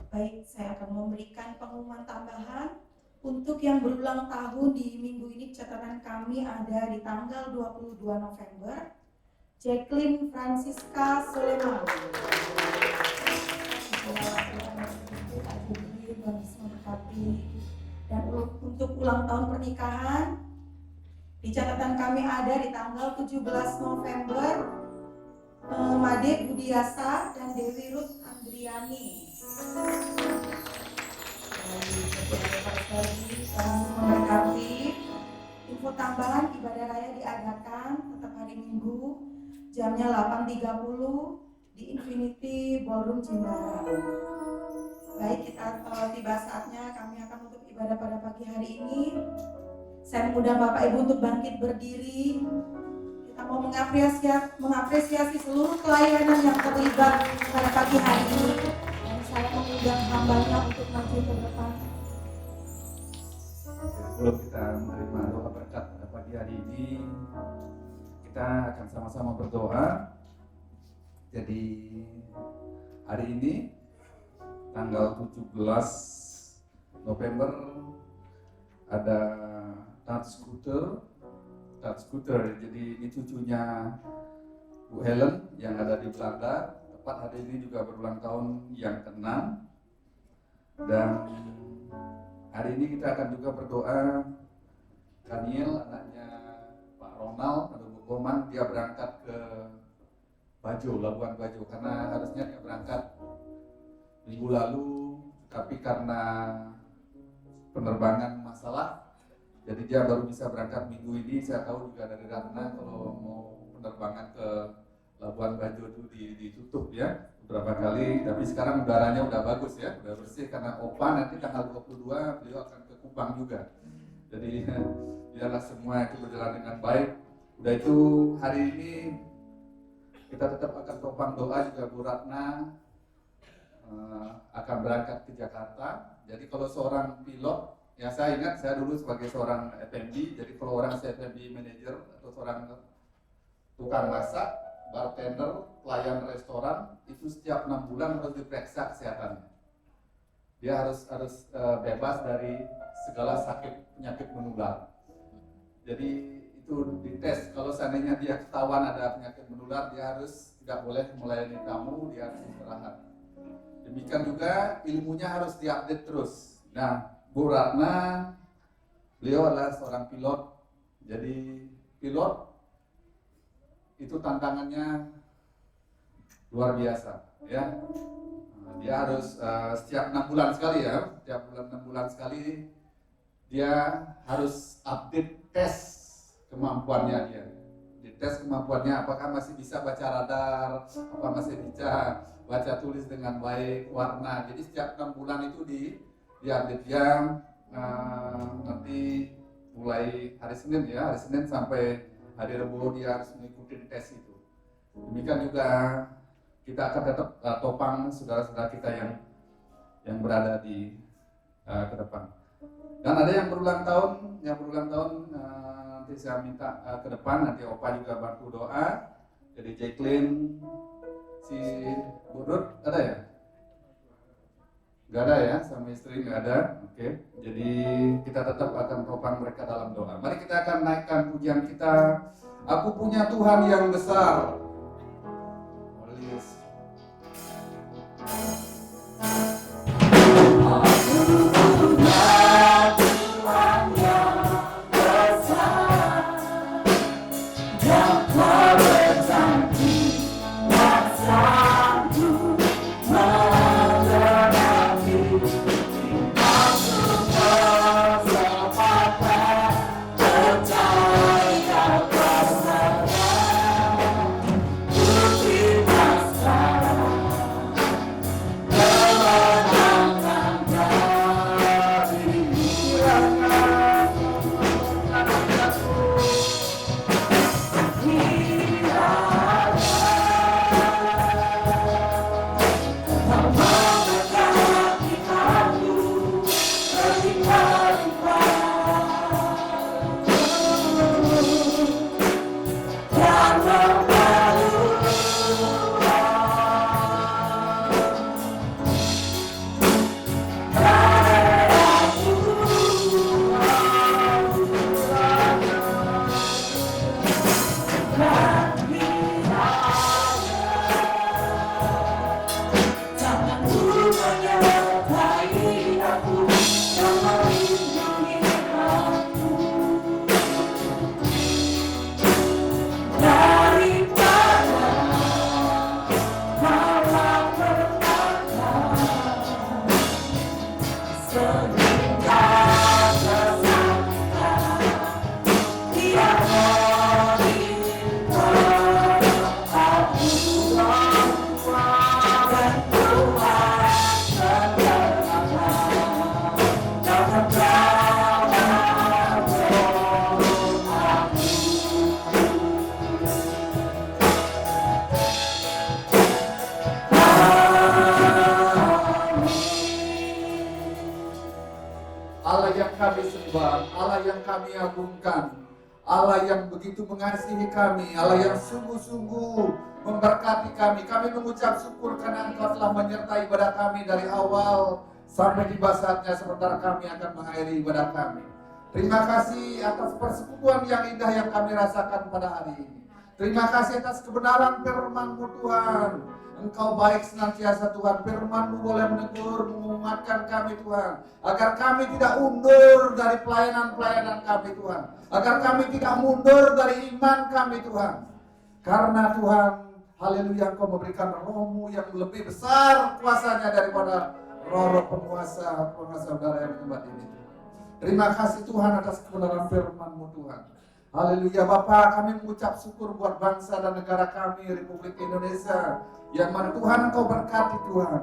Baik, saya akan memberikan pengumuman tambahan. Untuk yang berulang tahun di minggu ini catatan kami ada di tanggal 22 November, Jacqueline Francisca Soleman. Dan untuk ulang tahun pernikahan, di catatan kami ada di tanggal 17 November, Made Budiasa dan Dewi Ruth Andriani. Memberkati. Info tambahan, ibadah raya diadakan tetap hari Minggu jamnya 8.30 di Infinity Ballroom Jimbaran. Baik, kita tiba saatnya kami akan menutup ibadah pada pagi hari ini. Saya mengundang Bapak Ibu untuk bangkit berdiri. Kita mau mengapresiasi seluruh pelayanan yang terlibat pada pagi hari ini. Dan saya mengundang hambanya untuk maju ke depan. Sebelum kita menerima doa berkat pada pagi hari ini, kita akan sama-sama berdoa. Jadi hari ini tanggal 17 November ada touch scooter. Jadi ini cucunya Bu Helen yang ada di Belanda. Tepat hari ini juga berulang tahun yang ke-6. Dan hari ini kita akan juga berdoa Daniel, anaknya Pak Ronald, penduduk Komang, dia berangkat ke Labuan Bajo, karena harusnya dia berangkat minggu lalu, tapi karena penerbangan masalah, jadi dia baru bisa berangkat minggu ini. Saya tahu juga dari Ratna kalau mau penerbangan ke Labuan Bajo itu ditutup ya beberapa kali, tapi sekarang udaranya udah bagus ya, udah bersih, karena Opa nanti tanggal 22 beliau akan ke Kupang juga. Jadi biarlah semua itu berjalan dengan baik. Udah itu hari ini kita tetap akan topang doa juga Bu Ratna akan berangkat ke Jakarta. Jadi kalau seorang pilot, ya saya ingat saya dulu sebagai seorang F&B, jadi kalau orang F&B manager atau seorang tukang masak, bartender, pelayan restoran, itu setiap 6 bulan harus diperiksa kesehatannya. Dia harus bebas dari segala penyakit menular. Jadi itu dites, kalau seandainya dia ketahuan ada penyakit menular, dia harus tidak boleh melayani tamu, dia harus istirahat. Demikian juga ilmunya harus diupdate terus. Nah, Bu Ratna, beliau adalah seorang pilot. Jadi pilot itu tantangannya luar biasa, ya. Dia harus setiap 6 bulan sekali ya, setiap 6 bulan sekali dia harus update tes kemampuannya dia. Dites kemampuannya apakah masih bisa baca radar, apa masih bisa baca tulis dengan baik, warna. Jadi setiap 6 bulan itu diupdate dia. Nanti mulai hari Senin ya, hari Senin sampai hari Rabu dia harus mengikuti tes itu. Demikian juga kita akan tetap topang saudara-saudara kita yang berada di ke depan. Dan ada yang berulang tahun, nanti saya minta ke depan, nanti Opa juga bantu doa. Jadi Jacqueline, si Burut ada ya? Gak ada ya, sama istri gak ada. Oke. Jadi kita tetap akan topang mereka dalam doa. Mari kita akan naikkan pujian kita. Aku punya Tuhan yang besar. kami sembah, Allah yang kami agungkan, Allah yang begitu mengasihi kami, Allah yang sungguh-sungguh memberkati kami. Kami mengucap syukur karena Engkau telah menyertai ibadah kami dari awal sampai tiba saatnya sebentar kami akan mengakhiri ibadah kami. Terima kasih atas persekutuan yang indah yang kami rasakan pada hari ini. Terima kasih atas kebenaran firman-Mu Tuhan. Engkau baik senantiasa Tuhan. Firman-Mu boleh menegur, menguatkan kami Tuhan. Agar kami tidak undur dari pelayanan-pelayanan kami Tuhan. Agar kami tidak mundur dari iman kami Tuhan. Karena Tuhan, haleluya, Engkau memberikan roh-Mu yang lebih besar kuasanya daripada roh-roh penguasa udara yang di tempat ini. Terima kasih Tuhan atas kebenaran firman-Mu Tuhan. Haleluya Bapa, kami mengucap syukur buat bangsa dan negara kami, Republik Indonesia, yang mana Tuhan Engkau berkati Tuhan.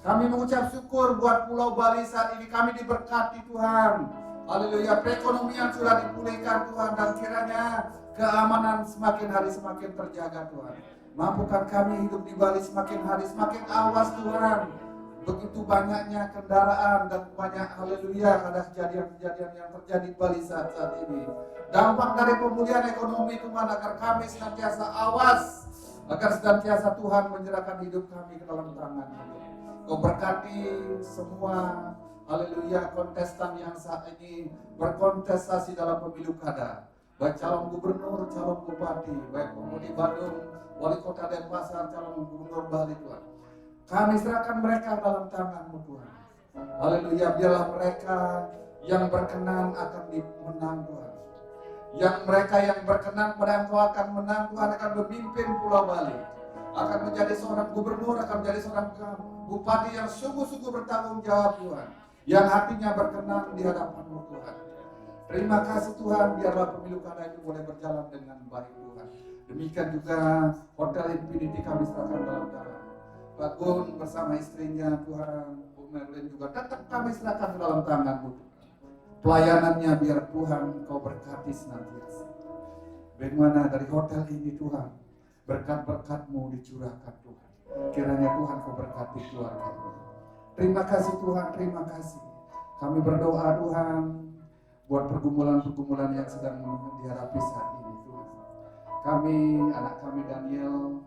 Kami mengucap syukur buat Pulau Bali saat ini kami diberkati Tuhan. Haleluya, perekonomian sudah dipulihkan Tuhan, dan kiranya keamanan semakin hari semakin terjaga Tuhan. Mampukan kami hidup di Bali semakin hari semakin awas Tuhan. Begitu banyaknya kendaraan dan banyak, haleluya, ada kejadian-kejadian yang terjadi di Bali saat ini. Dampak dari pemulihan ekonomi Tuhan, agar kami senantiasa awas, agar senantiasa Tuhan menyerahkan hidup kami ke dalam tangan-Mu. Kau berkati semua, haleluya, kontestan yang saat ini berkontestasi dalam pemilu kada, baik calon gubernur, calon bupati, baik penghuni Bandung, wali kota Denpasar, calon gubernur Bali Tuhan. Kami serahkan mereka dalam tangan-Mu Tuhan. Haleluya, biarlah mereka yang berkenan akan dimenang Tuhan. Yang mereka yang berkenan pada Engkau akan menang Tuhan, akan memimpin Pulau Bali. Akan menjadi seorang gubernur, akan menjadi seorang bupati yang sungguh-sungguh bertanggung jawab Tuhan. Yang hatinya berkenan di hadapan-Mu Tuhan. Terima kasih Tuhan, biarlah pemilu kada itu boleh berjalan dengan baik Tuhan. Demikian juga Hotel Infinity kami serahkan dalam tangan. Pak Gun bersama istrinya Tuhan, Bu Merlin juga tetap kami serahkan ke dalam tangan-Mu Tuhan. Pelayanannya biar Tuhan Kau berkati senantiasa. Bagaimana dari hotel ini Tuhan, berkat-berkat-Mu dicurahkan Tuhan. Kiranya Tuhan Kau berkati keluarga ini. Terima kasih Tuhan, terima kasih. Kami berdoa Tuhan buat pergumulan-pergumulan yang sedang dihadapi saat ini Tuhan. Kami, anak kami Daniel,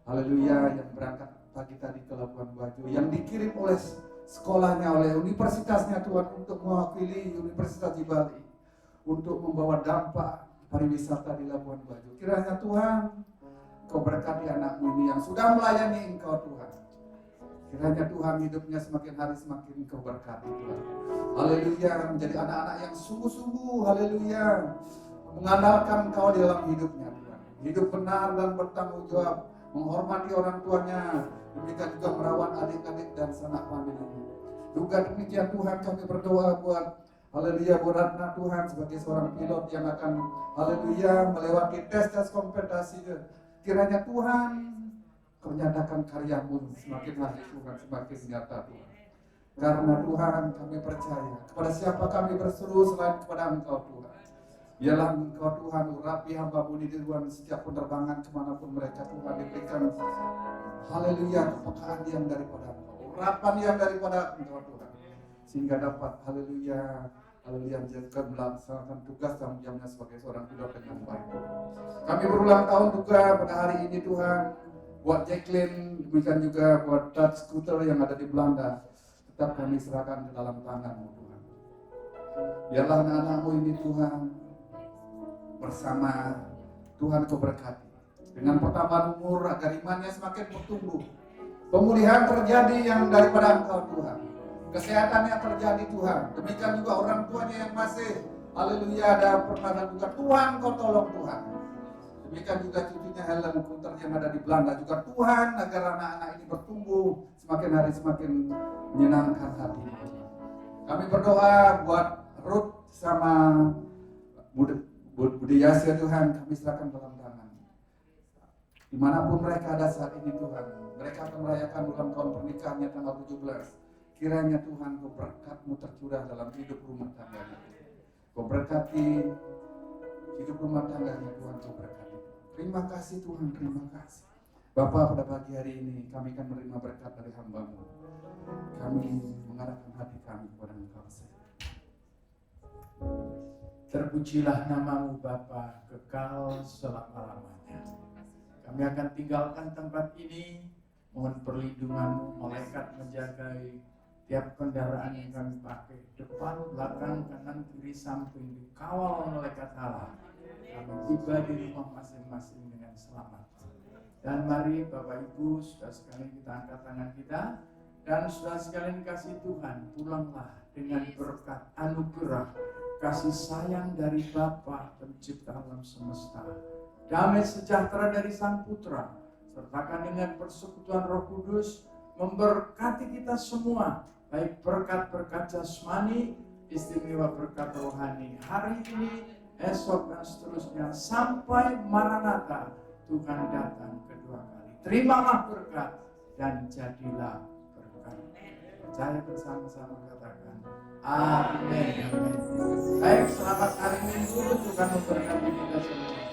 haleluya, yang berangkat pagi tadi ke Labuan Bajo, yang dikirim oleh sekolahnya, oleh universitasnya Tuhan, untuk mewakili Universitas di Bali, untuk membawa dampak pariwisata di Labuan Bajo. Kiranya Tuhan Kau berkati anak-Mu ini yang sudah melayani Engkau Tuhan. Kiranya Tuhan hidupnya semakin hari semakin Kau berkati Tuhan. Haleluya, menjadi anak-anak yang sungguh-sungguh, haleluya, mengandalkan Engkau di dalam hidupnya Tuhan. Hidup benar dan bertanggung jawab, menghormati orang tuanya, demikian juga merawat adik-adik dan sanak familinya. Juga demikian Tuhan, kami berdoa buat, haleluya, Bu Ratna Tuhan sebagai seorang pilot yang akan, haleluya, melewati tes-tes kompetisi. Kiranya Tuhan Kau nyatakan karya-Mu semakin hari Tuhan, semakin nyata Tuhan. Karena Tuhan kami percaya, kepada siapa kami berseru selain kepada Engkau Tuhan. Biarlah Engkau Tuhan urapi hamba-Mu di Tuhan, setiap penerbangan kemanapun mereka Tuhan, diberikan, haleluya, kepekaan yang daripada Engkau, urapan yang daripada Engkau Tuhan, sehingga dapat, haleluya, haleluya, menjalankan melaksanakan tugas tanggung jawabnya sebagai seorang pilot dengan baik. Kami berulang tahun juga pada hari ini Tuhan, buat Jacqueline, demikian juga buat Dutch Scooter yang ada di Belanda, tetap kami serahkan ke dalam tangan-Mu Tuhan. Biarlah anak-anak-Mu ini Tuhan, bersama Tuhan Kau berkati. Dengan pertambahan umur agar imannya semakin bertumbuh. Pemulihan terjadi yang daripada Engkau Tuhan. Kesehatannya terjadi Tuhan. Demikian juga orang tuanya yang masih, haleluya, ada permasalahan juga. Tuhan Kau tolong Tuhan. Demikian juga cucunya Helen Kuter yang ada di Belanda juga Tuhan, agar anak-anak ini bertumbuh semakin hari semakin menyenangkan hati. Kami berdoa buat Ruth sama Budi Yasir Tuhan, kami serahkan dalam tangan. Dimanapun mereka ada saat ini Tuhan, mereka akan merayakan ulang tahun pernikahannya tanggal 17. Kiranya Tuhan Kau berkat-Mu tercurah dalam hidup rumah tangganya. Kau berkati hidup rumah tangganya Tuhan, Kau berkati. Terima kasih Tuhan, terima kasih. Bapa, pada pagi hari ini kami akan menerima berkat dari hamba-Mu. Kami mengarahkan hati kami kepada Engkau saja. Terpujilah namamu Bapa kekal selama-lamanya. Kami akan tinggalkan tempat ini. Mohon perlindunganmu, malaikat menjagai tiap kendaraan yang kami pakai, depan, belakang, kanan, kiri, samping, dikawal malaikat Allah. Kami tiba di rumah masing-masing dengan selamat. Dan mari Bapak Ibu, saudara sekalian, kita angkat tangan kita. Dan saudara sekalian kasih Tuhan, pulanglah dengan berkat anugerah kasih sayang dari Bapa pencipta alam semesta, damai sejahtera dari Sang Putra, sertakan dengan persekutuan Roh Kudus, memberkati kita semua, baik berkat-berkat jasmani, istimewa berkat rohani hari ini, esok dan seterusnya sampai Maranatha Tuhan datang kedua kali. Terimalah berkat dan jadilah berkat. Percaya bersama-sama, katakan amin. Baik, selamat hari Minggu. Tuhan memberkati kita semua.